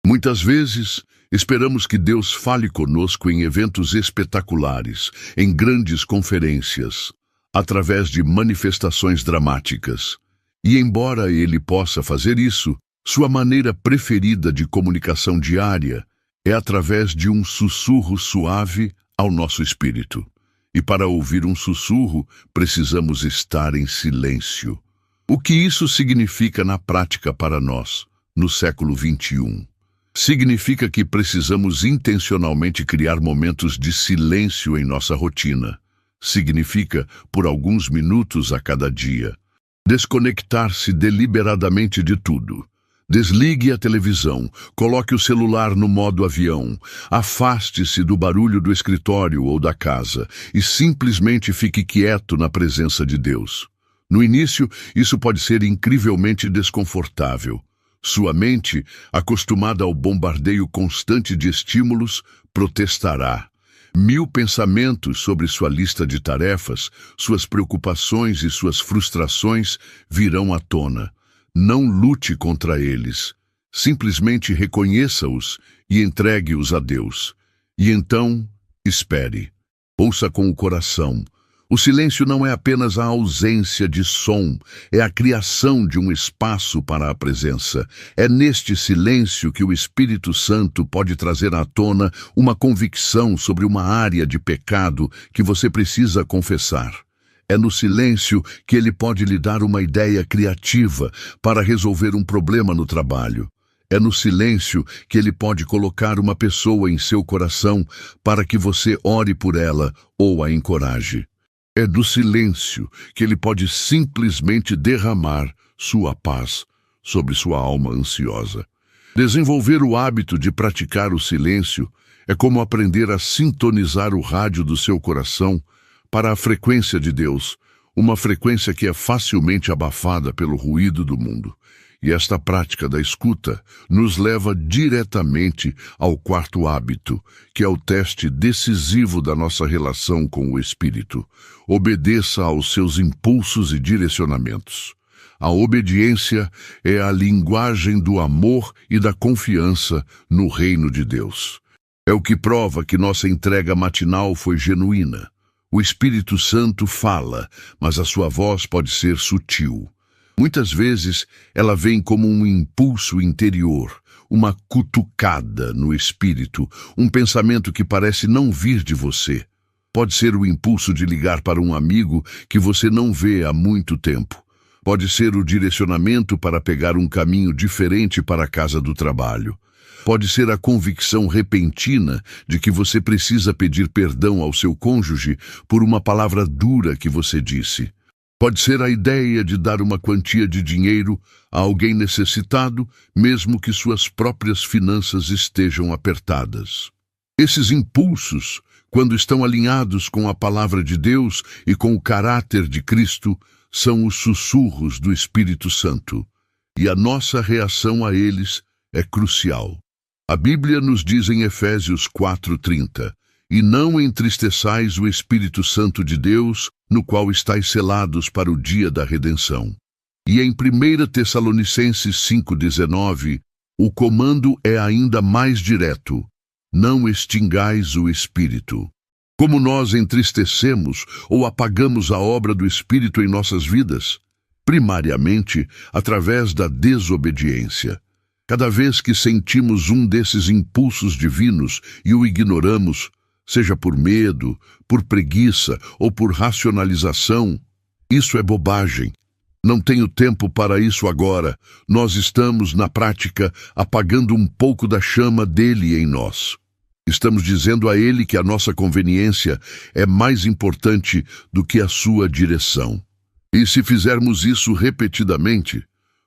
Muitas vezes, esperamos que Deus fale conosco em eventos espetaculares, em grandes conferências, através de manifestações dramáticas. E embora Ele possa fazer isso, sua maneira preferida de comunicação diária é através de um sussurro suave ao nosso espírito. E para ouvir um sussurro, precisamos estar em silêncio. O que isso significa na prática para nós, no século XXI? Significa que precisamos intencionalmente criar momentos de silêncio em nossa rotina. Significa por alguns minutos a cada dia. Desconectar-se deliberadamente de tudo. Desligue a televisão, coloque o celular no modo avião, afaste-se do barulho do escritório ou da casa e simplesmente fique quieto na presença de Deus. No início, isso pode ser incrivelmente desconfortável. Sua mente, acostumada ao bombardeio constante de estímulos, protestará. 1000 pensamentos sobre sua lista de tarefas, suas preocupações e suas frustrações virão à tona. Não lute contra eles. Simplesmente reconheça-os e entregue-os a Deus. E então, espere. Ouça com o coração. O silêncio não é apenas a ausência de som, é a criação de um espaço para a presença. É neste silêncio que o Espírito Santo pode trazer à tona uma convicção sobre uma área de pecado que você precisa confessar. É no silêncio que ele pode lhe dar uma ideia criativa para resolver um problema no trabalho. É no silêncio que ele pode colocar uma pessoa em seu coração para que você ore por ela ou a encoraje. É no silêncio que ele pode simplesmente derramar sua paz sobre sua alma ansiosa. Desenvolver o hábito de praticar o silêncio é como aprender a sintonizar o rádio do seu coração para a frequência de Deus, uma frequência que é facilmente abafada pelo ruído do mundo. E esta prática da escuta nos leva diretamente ao quarto hábito, que é o teste decisivo da nossa relação com o Espírito. Obedeça aos seus impulsos e direcionamentos. A obediência é a linguagem do amor e da confiança no reino de Deus. É o que prova que nossa entrega matinal foi genuína. O Espírito Santo fala, mas a sua voz pode ser sutil. Muitas vezes, ela vem como um impulso interior, uma cutucada no espírito, um pensamento que parece não vir de você. Pode ser o impulso de ligar para um amigo que você não vê há muito tempo. Pode ser o direcionamento para pegar um caminho diferente para a casa do trabalho. Pode ser a convicção repentina de que você precisa pedir perdão ao seu cônjuge por uma palavra dura que você disse. Pode ser a ideia de dar uma quantia de dinheiro a alguém necessitado, mesmo que suas próprias finanças estejam apertadas. Esses impulsos, quando estão alinhados com a palavra de Deus e com o caráter de Cristo, são os sussurros do Espírito Santo, e a nossa reação a eles é crucial. A Bíblia nos diz em Efésios 4:30, e não entristeçais o Espírito Santo de Deus, no qual estáis selados para o dia da redenção. E em 1 Tessalonicenses 5:19, o comando é ainda mais direto: não extingais o Espírito. Como nós entristecemos ou apagamos a obra do Espírito em nossas vidas? Primariamente, através da desobediência. Cada vez que sentimos um desses impulsos divinos e o ignoramos, seja por medo, por preguiça ou por racionalização, isso é bobagem. Não tenho tempo para isso agora. Nós estamos, na prática, apagando um pouco da chama dele em nós. Estamos dizendo a ele que a nossa conveniência é mais importante do que a sua direção. E se fizermos isso repetidamente,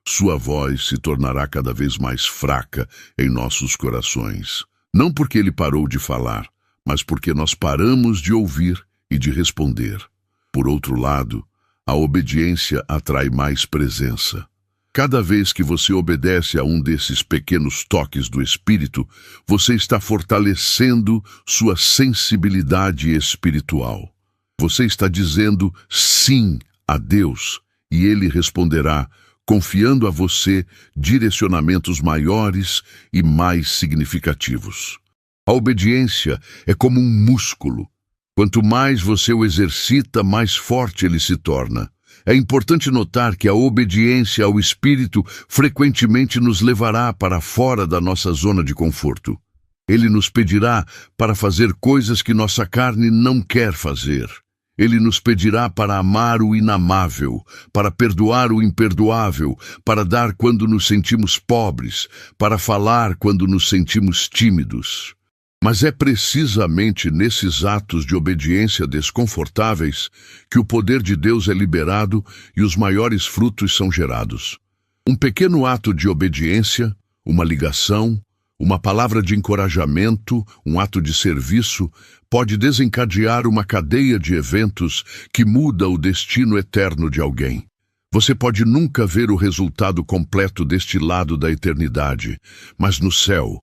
sua voz se tornará cada vez mais fraca em nossos corações. Não porque ele parou de falar, mas porque nós paramos de ouvir e de responder. Por outro lado, a obediência atrai mais presença. Cada vez que você obedece a um desses pequenos toques do Espírito, você está fortalecendo sua sensibilidade espiritual. Você está dizendo sim a Deus, e Ele responderá, confiando a você direcionamentos maiores e mais significativos. A obediência é como um músculo. Quanto mais você o exercita, mais forte ele se torna. É importante notar que a obediência ao Espírito frequentemente nos levará para fora da nossa zona de conforto. Ele nos pedirá para fazer coisas que nossa carne não quer fazer. Ele nos pedirá para amar o inamável, para perdoar o imperdoável, para dar quando nos sentimos pobres, para falar quando nos sentimos tímidos. Mas é precisamente nesses atos de obediência desconfortáveis que o poder de Deus é liberado e os maiores frutos são gerados. Um pequeno ato de obediência, uma ligação, uma palavra de encorajamento, um ato de serviço, pode desencadear uma cadeia de eventos que muda o destino eterno de alguém. Você pode nunca ver o resultado completo deste lado da eternidade, mas no céu,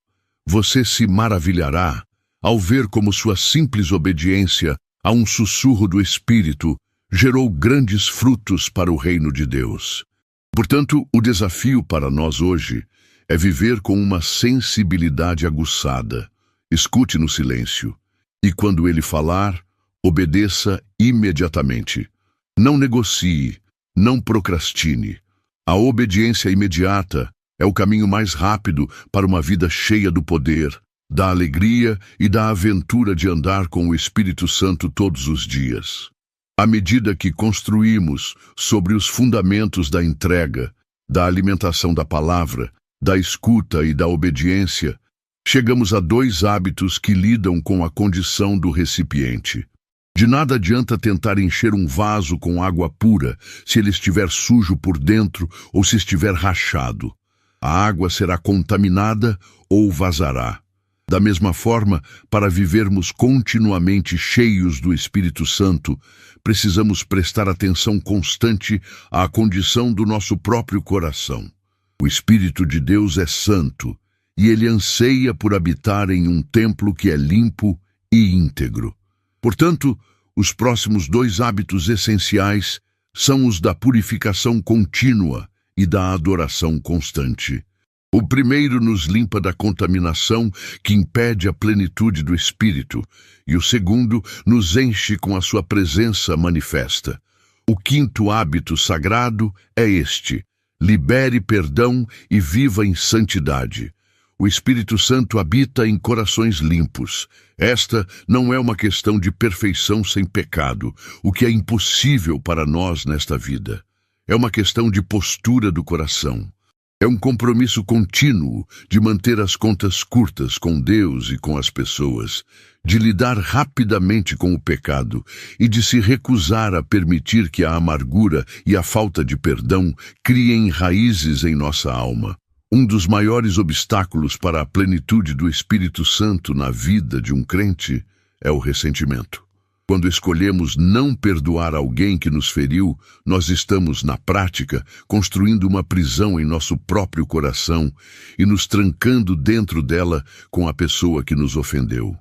você se maravilhará ao ver como sua simples obediência a um sussurro do Espírito gerou grandes frutos para o reino de Deus. Portanto, o desafio para nós hoje é viver com uma sensibilidade aguçada. Escute no silêncio, e quando ele falar, obedeça imediatamente. Não negocie, não procrastine. A obediência imediata é o caminho mais rápido para uma vida cheia do poder, da alegria e da aventura de andar com o Espírito Santo todos os dias. À medida que construímos sobre os fundamentos da entrega, da alimentação da palavra, da escuta e da obediência, chegamos a 2 hábitos que lidam com a condição do recipiente. De nada adianta tentar encher um vaso com água pura se ele estiver sujo por dentro ou se estiver rachado. A água será contaminada ou vazará. Da mesma forma, para vivermos continuamente cheios do Espírito Santo, precisamos prestar atenção constante à condição do nosso próprio coração. O Espírito de Deus é santo, e ele anseia por habitar em um templo que é limpo e íntegro. Portanto, os próximos 2 hábitos essenciais são os da purificação contínua e da adoração constante. O primeiro nos limpa da contaminação que impede a plenitude do Espírito, e o segundo nos enche com a sua presença manifesta. O 5º hábito sagrado é este: libere perdão e viva em santidade. O Espírito Santo habita em corações limpos. Esta não é uma questão de perfeição sem pecado, o que é impossível para nós nesta vida. É uma questão de postura do coração. É um compromisso contínuo de manter as contas curtas com Deus e com as pessoas, de lidar rapidamente com o pecado e de se recusar a permitir que a amargura e a falta de perdão criem raízes em nossa alma. Um dos maiores obstáculos para a plenitude do Espírito Santo na vida de um crente é o ressentimento. Quando escolhemos não perdoar alguém que nos feriu, nós estamos, na prática, construindo uma prisão em nosso próprio coração e nos trancando dentro dela com a pessoa que nos ofendeu.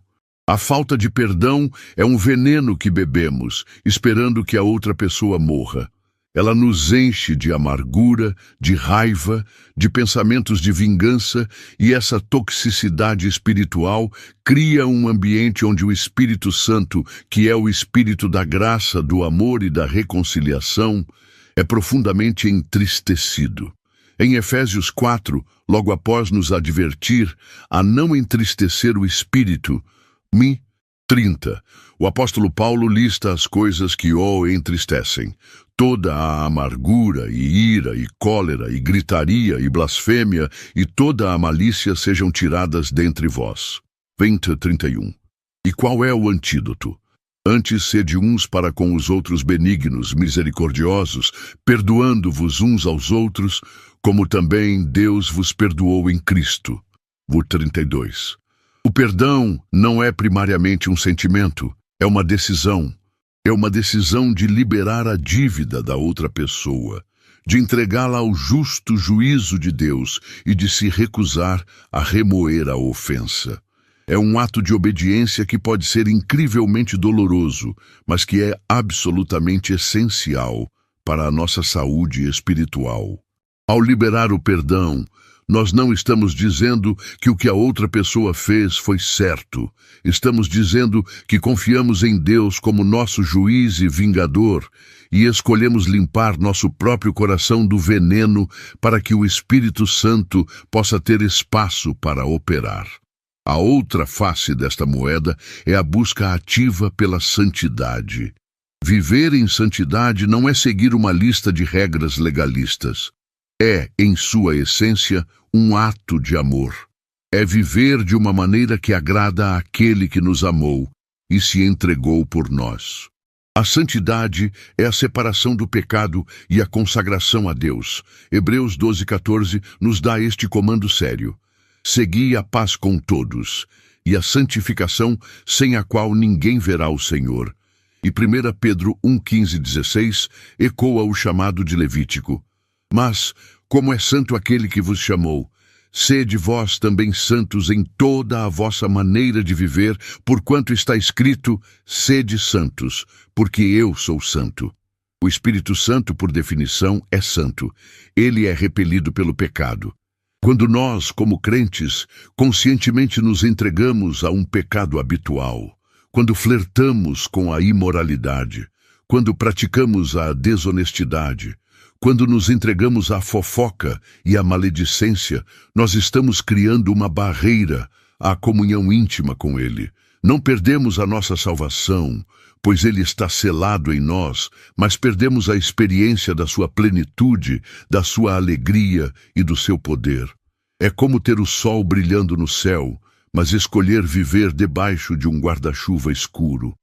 A falta de perdão é um veneno que bebemos, esperando que a outra pessoa morra. Ela nos enche de amargura, de raiva, de pensamentos de vingança, e essa toxicidade espiritual cria um ambiente onde o Espírito Santo, que é o Espírito da graça, do amor e da reconciliação, é profundamente entristecido. Em Efésios 4, logo após nos advertir a não entristecer o Espírito, 30, o apóstolo Paulo lista as coisas que o entristecem. Toda a amargura, e ira, e cólera, e gritaria, e blasfêmia, e toda a malícia sejam tiradas dentre vós. 31. E qual é o antídoto? Antes sede uns para com os outros benignos, misericordiosos, perdoando-vos uns aos outros, como também Deus vos perdoou em Cristo. 32. O perdão não é primariamente um sentimento, é uma decisão. É uma decisão de liberar a dívida da outra pessoa, de entregá-la ao justo juízo de Deus e de se recusar a remoer a ofensa. É um ato de obediência que pode ser incrivelmente doloroso, mas que é absolutamente essencial para a nossa saúde espiritual. Ao liberar o perdão, nós não estamos dizendo que o que a outra pessoa fez foi certo. Estamos dizendo que confiamos em Deus como nosso juiz e vingador e escolhemos limpar nosso próprio coração do veneno para que o Espírito Santo possa ter espaço para operar. A outra face desta moeda é a busca ativa pela santidade. Viver em santidade não é seguir uma lista de regras legalistas. É, em sua essência, um ato de amor. É viver de uma maneira que agrada àquele que nos amou e se entregou por nós. A santidade é a separação do pecado e a consagração a Deus. Hebreus 12:14 nos dá este comando sério. Segui a paz com todos, e a santificação sem a qual ninguém verá o Senhor. E 1 Pedro 1:15-16 ecoa o chamado de Levítico. Mas, como é santo aquele que vos chamou, sede vós também santos em toda a vossa maneira de viver, porquanto está escrito, sede santos, porque eu sou santo. O Espírito Santo, por definição, é santo. Ele é repelido pelo pecado. Quando nós, como crentes, conscientemente nos entregamos a um pecado habitual, quando flertamos com a imoralidade, quando praticamos a desonestidade, quando nos entregamos à fofoca e à maledicência, nós estamos criando uma barreira à comunhão íntima com Ele. Não perdemos a nossa salvação, pois Ele está selado em nós, mas perdemos a experiência da sua plenitude, da sua alegria e do seu poder. É como ter o sol brilhando no céu, mas escolher viver debaixo de um guarda-chuva escuro.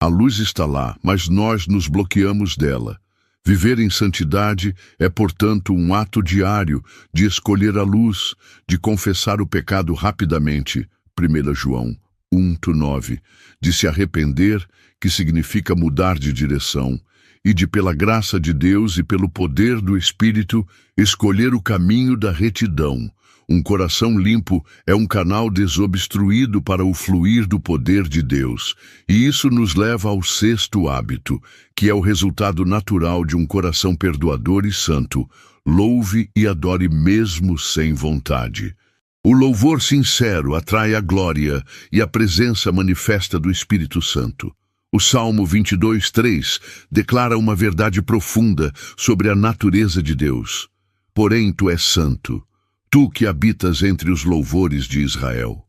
A luz está lá, mas nós nos bloqueamos dela. Viver em santidade é, portanto, um ato diário de escolher a luz, de confessar o pecado rapidamente, 1 João 1:9, de se arrepender, que significa mudar de direção, e de, pela graça de Deus e pelo poder do Espírito, escolher o caminho da retidão. Um coração limpo é um canal desobstruído para o fluir do poder de Deus, e isso nos leva ao sexto hábito, que é o resultado natural de um coração perdoador e santo. Louve e adore mesmo sem vontade. O louvor sincero atrai a glória e a presença manifesta do Espírito Santo. O Salmo 22:3 declara uma verdade profunda sobre a natureza de Deus. Porém, tu és santo, tu que habitas entre os louvores de Israel.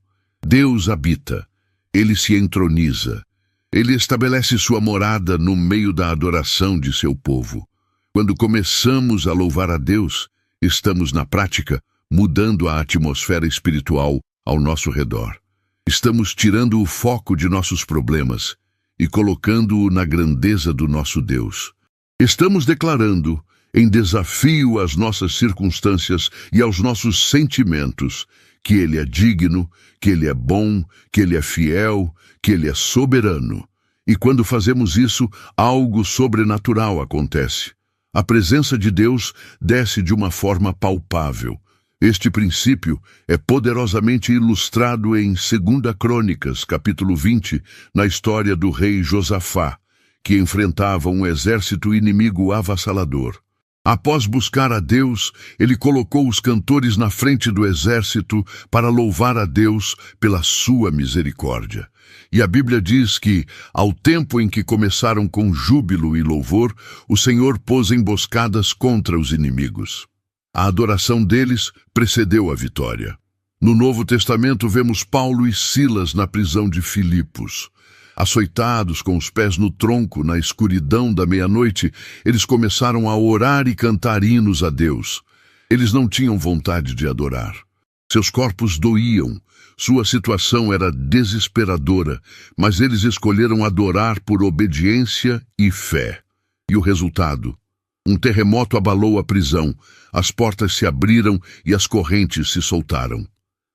Deus habita, Ele se entroniza, Ele estabelece sua morada no meio da adoração de seu povo. Quando começamos a louvar a Deus, estamos, na prática, mudando a atmosfera espiritual ao nosso redor. Estamos tirando o foco de nossos problemas e colocando-o na grandeza do nosso Deus. Estamos declarando, em desafio às nossas circunstâncias e aos nossos sentimentos, que Ele é digno, que Ele é bom, que Ele é fiel, que Ele é soberano. E quando fazemos isso, algo sobrenatural acontece. A presença de Deus desce de uma forma palpável. Este princípio é poderosamente ilustrado em 2 Crônicas, capítulo 20, na história do rei Josafá, que enfrentava um exército inimigo avassalador. Após buscar a Deus, ele colocou os cantores na frente do exército para louvar a Deus pela sua misericórdia. E a Bíblia diz que, ao tempo em que começaram com júbilo e louvor, o Senhor pôs emboscadas contra os inimigos. A adoração deles precedeu a vitória. No Novo Testamento vemos Paulo e Silas na prisão de Filipos. Açoitados com os pés no tronco na escuridão da meia-noite, eles começaram a orar e cantar hinos a Deus. Eles não tinham vontade de adorar. Seus corpos doíam, sua situação era desesperadora, mas eles escolheram adorar por obediência e fé. E o resultado? Um terremoto abalou a prisão, as portas se abriram e as correntes se soltaram.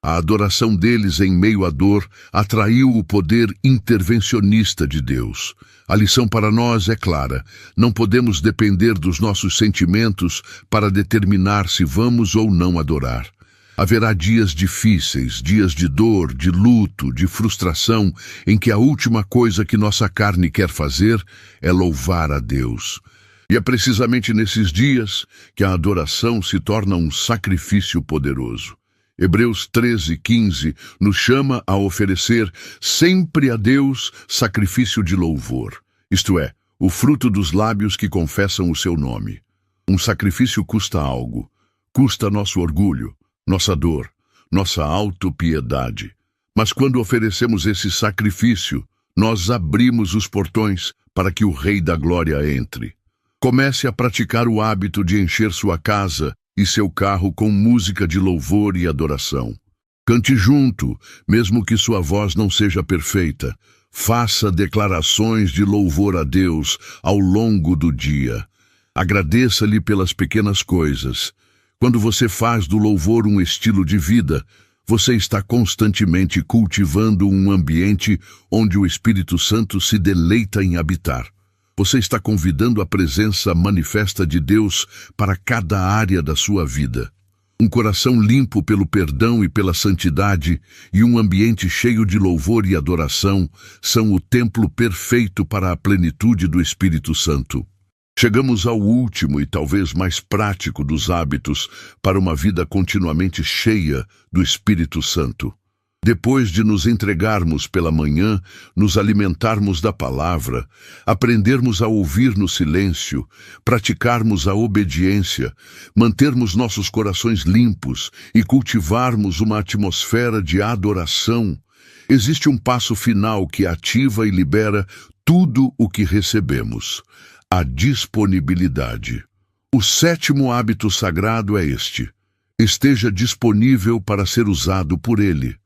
A adoração deles em meio à dor atraiu o poder intervencionista de Deus. A lição para nós é clara: não podemos depender dos nossos sentimentos para determinar se vamos ou não adorar. Haverá dias difíceis, dias de dor, de luto, de frustração, em que a última coisa que nossa carne quer fazer é louvar a Deus. E é precisamente nesses dias que a adoração se torna um sacrifício poderoso. Hebreus 13:15 nos chama a oferecer sempre a Deus sacrifício de louvor, isto é, o fruto dos lábios que confessam o seu nome. Um sacrifício custa algo, custa nosso orgulho, nossa dor, nossa autopiedade. Mas quando oferecemos esse sacrifício, nós abrimos os portões para que o Rei da Glória entre. Comece a praticar o hábito de encher sua casa e seu carro com música de louvor e adoração. Cante junto, mesmo que sua voz não seja perfeita. Faça declarações de louvor a Deus ao longo do dia. Agradeça-lhe pelas pequenas coisas. Quando você faz do louvor um estilo de vida, você está constantemente cultivando um ambiente onde o Espírito Santo se deleita em habitar. Você está convidando a presença manifesta de Deus para cada área da sua vida. Um coração limpo pelo perdão e pela santidade e um ambiente cheio de louvor e adoração são o templo perfeito para a plenitude do Espírito Santo. Chegamos ao último e talvez mais prático dos hábitos para uma vida continuamente cheia do Espírito Santo. Depois de nos entregarmos pela manhã, nos alimentarmos da palavra, aprendermos a ouvir no silêncio, praticarmos a obediência, mantermos nossos corações limpos e cultivarmos uma atmosfera de adoração, existe um passo final que ativa e libera tudo o que recebemos: a disponibilidade. O 7º hábito sagrado é este: esteja disponível para ser usado por Ele.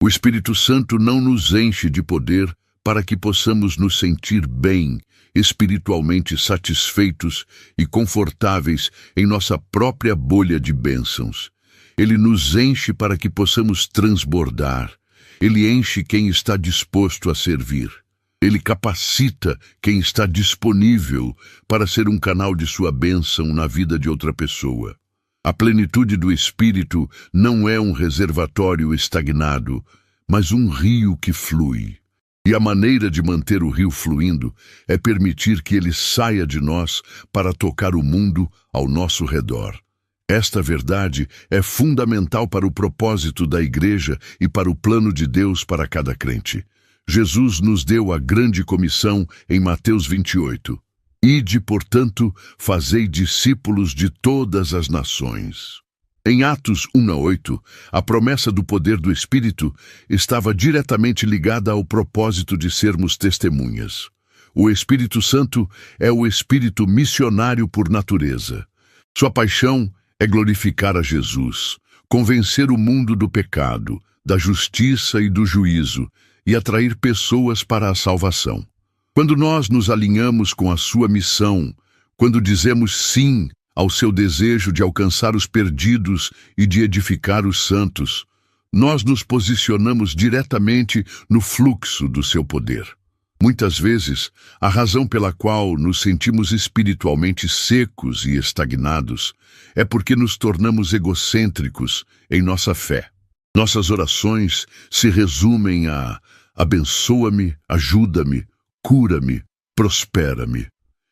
O Espírito Santo não nos enche de poder para que possamos nos sentir bem, espiritualmente satisfeitos e confortáveis em nossa própria bolha de bênçãos. Ele nos enche para que possamos transbordar. Ele enche quem está disposto a servir. Ele capacita quem está disponível para ser um canal de sua bênção na vida de outra pessoa. A plenitude do Espírito não é um reservatório estagnado, mas um rio que flui. E a maneira de manter o rio fluindo é permitir que ele saia de nós para tocar o mundo ao nosso redor. Esta verdade é fundamental para o propósito da Igreja e para o plano de Deus para cada crente. Jesus nos deu a grande comissão em Mateus 28. Ide, portanto, fazei discípulos de todas as nações. Em Atos 1:8, a promessa do poder do Espírito estava diretamente ligada ao propósito de sermos testemunhas. O Espírito Santo é o Espírito missionário por natureza. Sua paixão é glorificar a Jesus, convencer o mundo do pecado, da justiça e do juízo, e atrair pessoas para a salvação. Quando nós nos alinhamos com a sua missão, quando dizemos sim ao seu desejo de alcançar os perdidos e de edificar os santos, nós nos posicionamos diretamente no fluxo do seu poder. Muitas vezes, a razão pela qual nos sentimos espiritualmente secos e estagnados é porque nos tornamos egocêntricos em nossa fé. Nossas orações se resumem a abençoa-me, ajuda-me, cura-me, prospera-me.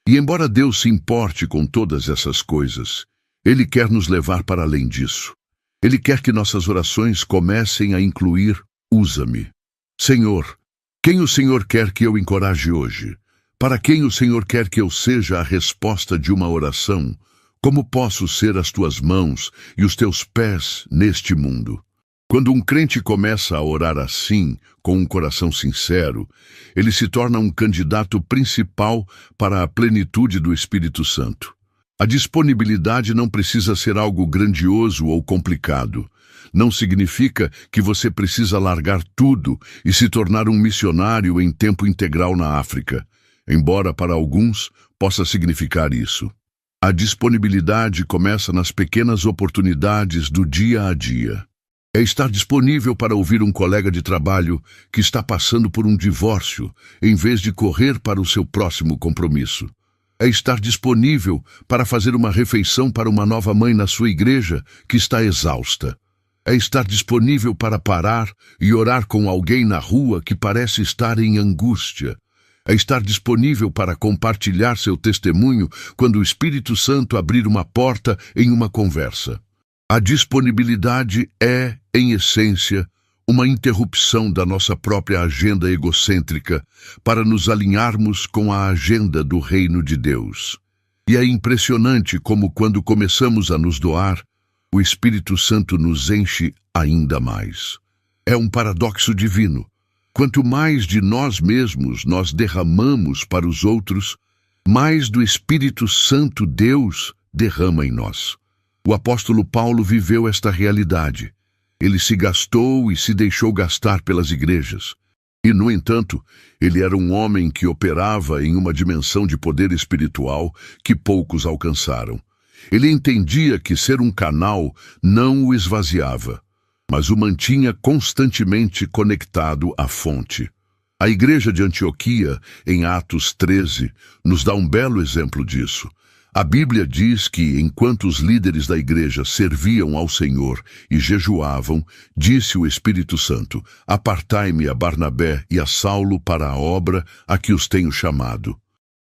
E embora Deus se importe com todas essas coisas, Ele quer nos levar para além disso. Ele quer que nossas orações comecem a incluir usa-me. Senhor, quem o Senhor quer que eu encoraje hoje? Para quem o Senhor quer que eu seja a resposta de uma oração? Como posso ser as tuas mãos e os teus pés neste mundo? Quando um crente começa a orar assim, com um coração sincero, ele se torna um candidato principal para a plenitude do Espírito Santo. A disponibilidade não precisa ser algo grandioso ou complicado. Não significa que você precisa largar tudo e se tornar um missionário em tempo integral na África, embora para alguns possa significar isso. A disponibilidade começa nas pequenas oportunidades do dia a dia. É estar disponível para ouvir um colega de trabalho que está passando por um divórcio, em vez de correr para o seu próximo compromisso. É estar disponível para fazer uma refeição para uma nova mãe na sua igreja que está exausta. É estar disponível para parar e orar com alguém na rua que parece estar em angústia. É estar disponível para compartilhar seu testemunho quando o Espírito Santo abrir uma porta em uma conversa. A disponibilidade é, em essência, uma interrupção da nossa própria agenda egocêntrica para nos alinharmos com a agenda do Reino de Deus. E é impressionante como, quando começamos a nos doar, o Espírito Santo nos enche ainda mais. É um paradoxo divino. Quanto mais de nós mesmos nós derramamos para os outros, mais do Espírito Santo Deus derrama em nós. O apóstolo Paulo viveu esta realidade. Ele se gastou e se deixou gastar pelas igrejas. E, no entanto, ele era um homem que operava em uma dimensão de poder espiritual que poucos alcançaram. Ele entendia que ser um canal não o esvaziava, mas o mantinha constantemente conectado à fonte. A igreja de Antioquia, em Atos 13, nos dá um belo exemplo disso. A Bíblia diz que, enquanto os líderes da igreja serviam ao Senhor e jejuavam, disse o Espírito Santo: apartai-me a Barnabé e a Saulo para a obra a que os tenho chamado.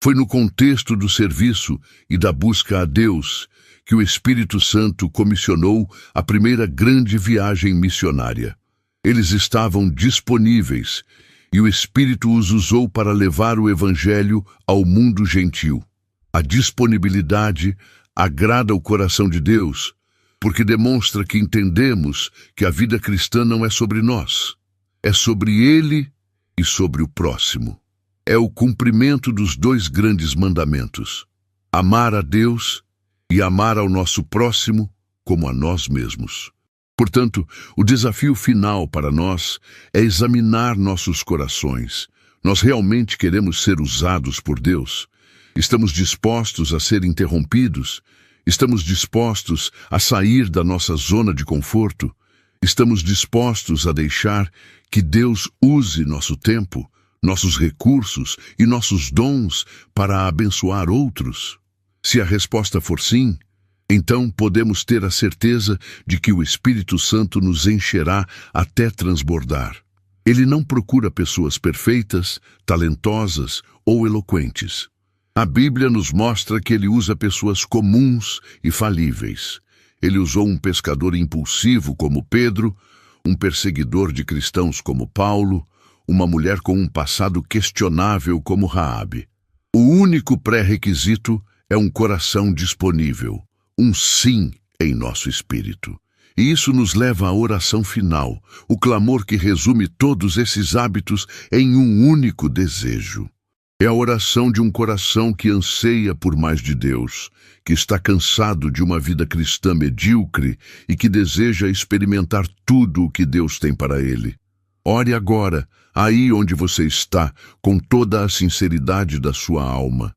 Foi no contexto do serviço e da busca a Deus que o Espírito Santo comissionou a primeira grande viagem missionária. Eles estavam disponíveis e o Espírito os usou para levar o Evangelho ao mundo gentil. A disponibilidade agrada o coração de Deus, porque demonstra que entendemos que a vida cristã não é sobre nós, é sobre Ele e sobre o próximo. É o cumprimento dos dois grandes mandamentos: amar a Deus e amar ao nosso próximo como a nós mesmos. Portanto, o desafio final para nós é examinar nossos corações. Nós realmente queremos ser usados por Deus? Estamos dispostos a ser interrompidos? Estamos dispostos a sair da nossa zona de conforto? Estamos dispostos a deixar que Deus use nosso tempo, nossos recursos e nossos dons para abençoar outros? Se a resposta for sim, então podemos ter a certeza de que o Espírito Santo nos encherá até transbordar. Ele não procura pessoas perfeitas, talentosas ou eloquentes. A Bíblia nos mostra que ele usa pessoas comuns e falíveis. Ele usou um pescador impulsivo como Pedro, um perseguidor de cristãos como Paulo, uma mulher com um passado questionável como Raabe. O único pré-requisito é um coração disponível, um sim em nosso espírito. E isso nos leva à oração final, o clamor que resume todos esses hábitos em um único desejo. É a oração de um coração que anseia por mais de Deus, que está cansado de uma vida cristã medíocre e que deseja experimentar tudo o que Deus tem para ele. Ore agora, aí onde você está, com toda a sinceridade da sua alma.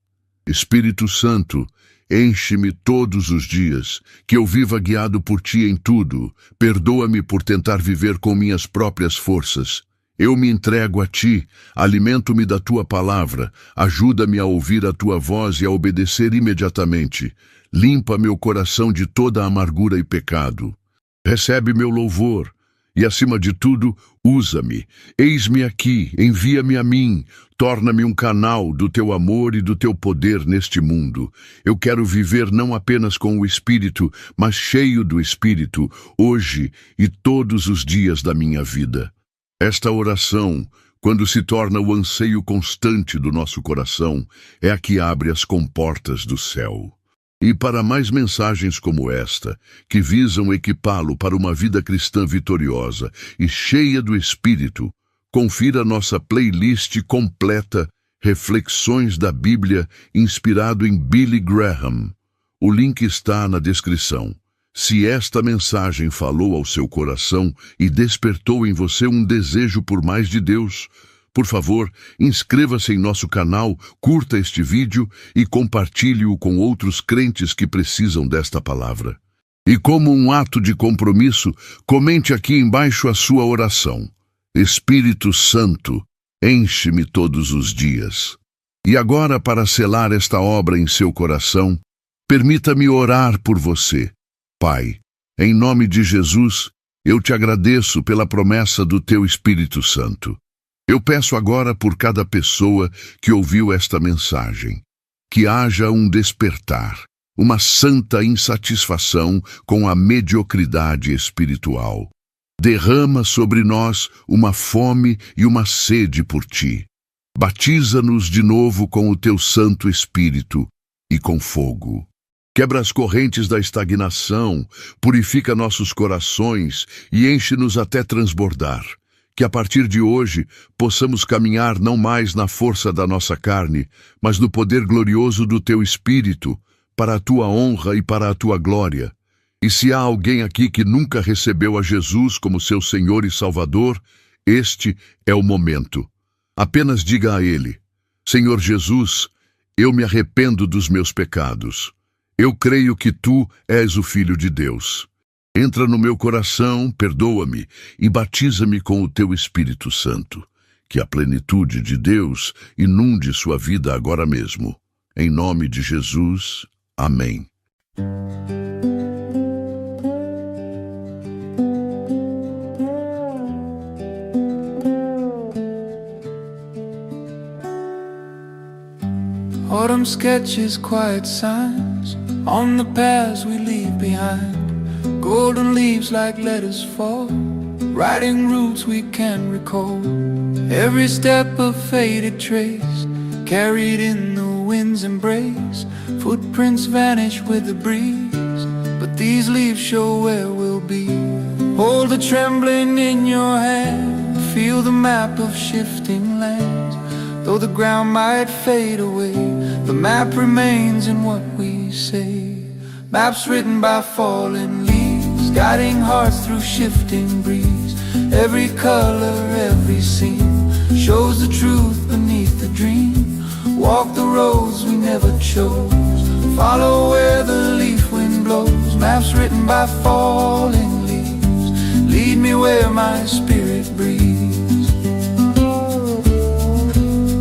Espírito Santo, enche-me todos os dias, que eu viva guiado por Ti em tudo. Perdoa-me por tentar viver com minhas próprias forças. Eu me entrego a ti, alimento-me da tua palavra, ajuda-me a ouvir a tua voz e a obedecer imediatamente. Limpa meu coração de toda amargura e pecado. Recebe meu louvor e, acima de tudo, usa-me. Eis-me aqui, envia-me a mim, torna-me um canal do teu amor e do teu poder neste mundo. Eu quero viver não apenas com o Espírito, mas cheio do Espírito, hoje e todos os dias da minha vida. Esta oração, quando se torna o anseio constante do nosso coração, é a que abre as comportas do céu. E para mais mensagens como esta, que visam equipá-lo para uma vida cristã vitoriosa e cheia do Espírito, confira nossa playlist completa Reflexões da Bíblia, inspirado em Billy Graham. O link está na descrição. Se esta mensagem falou ao seu coração e despertou em você um desejo por mais de Deus, por favor, inscreva-se em nosso canal, curta este vídeo e compartilhe-o com outros crentes que precisam desta palavra. E como um ato de compromisso, comente aqui embaixo a sua oração. Espírito Santo, enche-me todos os dias. E agora, para selar esta obra em seu coração, permita-me orar por você. Pai, em nome de Jesus, eu te agradeço pela promessa do teu Espírito Santo. Eu peço agora por cada pessoa que ouviu esta mensagem, que haja um despertar, uma santa insatisfação com a mediocridade espiritual. Derrama sobre nós uma fome e uma sede por ti. Batiza-nos de novo com o teu Santo Espírito e com fogo. Quebra as correntes da estagnação, purifica nossos corações e enche-nos até transbordar. Que a partir de hoje possamos caminhar não mais na força da nossa carne, mas no poder glorioso do teu Espírito, para a tua honra e para a tua glória. E se há alguém aqui que nunca recebeu a Jesus como seu Senhor e Salvador, este é o momento. Apenas diga a Ele: Senhor Jesus, eu me arrependo dos meus pecados. Eu creio que Tu és o Filho de Deus. Entra no meu coração, perdoa-me e batiza-me com o teu Espírito Santo. Que a plenitude de Deus inunde sua vida agora mesmo. Em nome de Jesus, amém. Autumn sketches, quiet signs on the paths we leave behind. Golden leaves like letters fall, writing routes we can recall. Every step a faded trace, carried in the wind's embrace. Footprints vanish with the breeze, but these leaves show where we'll be. Hold the trembling in your hand, feel the map of shifting lands. Though the ground might fade away, the map remains in what we say. Maps written by fallen leaves, guiding hearts through shifting breeze. Every color, every scene shows the truth beneath the dream. Walk the roads we never chose, follow where the leaf wind blows. Maps written by falling leaves, lead me where my spirit breathes.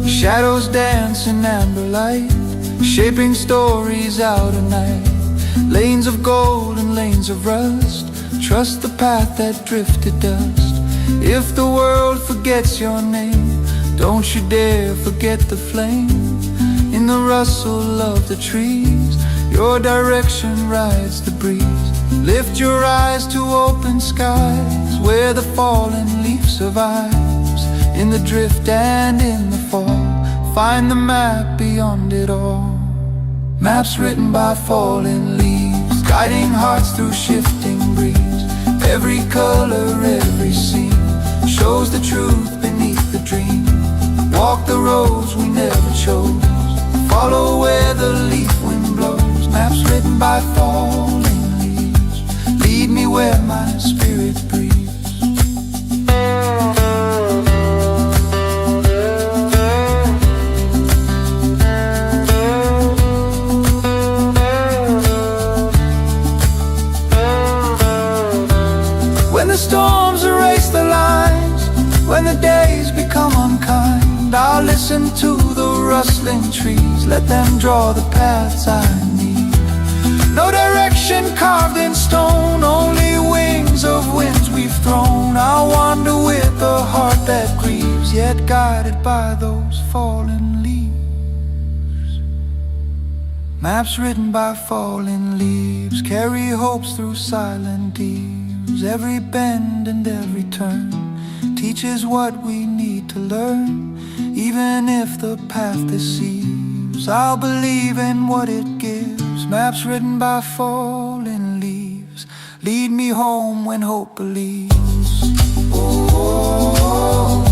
Shadows dance in amber light, shaping stories out at night. Lanes of gold and lanes of rust, trust the path that drifted dust. If the world forgets your name, don't you dare forget the flame. In the rustle of the trees, your direction rides the breeze. Lift your eyes to open skies, where the fallen leaf survives. In the drift and in the fall, find the map beyond it all. Maps written by fallen leaves, guiding hearts through shifting breeze. Every color, every scene shows the truth beneath the dream. Walk the roads we never chose, follow where the leaf wind blows. Maps written by falling leaves, lead me where my spirit breathes. When the storms erase the lines, when the day ways become unkind, I'll listen to the rustling trees, let them draw the paths I need. No direction carved in stone, only wings of winds we've thrown. I'll wander with a heart that grieves, yet guided by those fallen leaves. Maps written by fallen leaves carry hopes through silent eves. Every bend and every turn teaches what we need to learn. Even if the path deceives, I'll believe in what it gives. Maps written by fallen leaves lead me home when hope believes. Oh, oh, oh.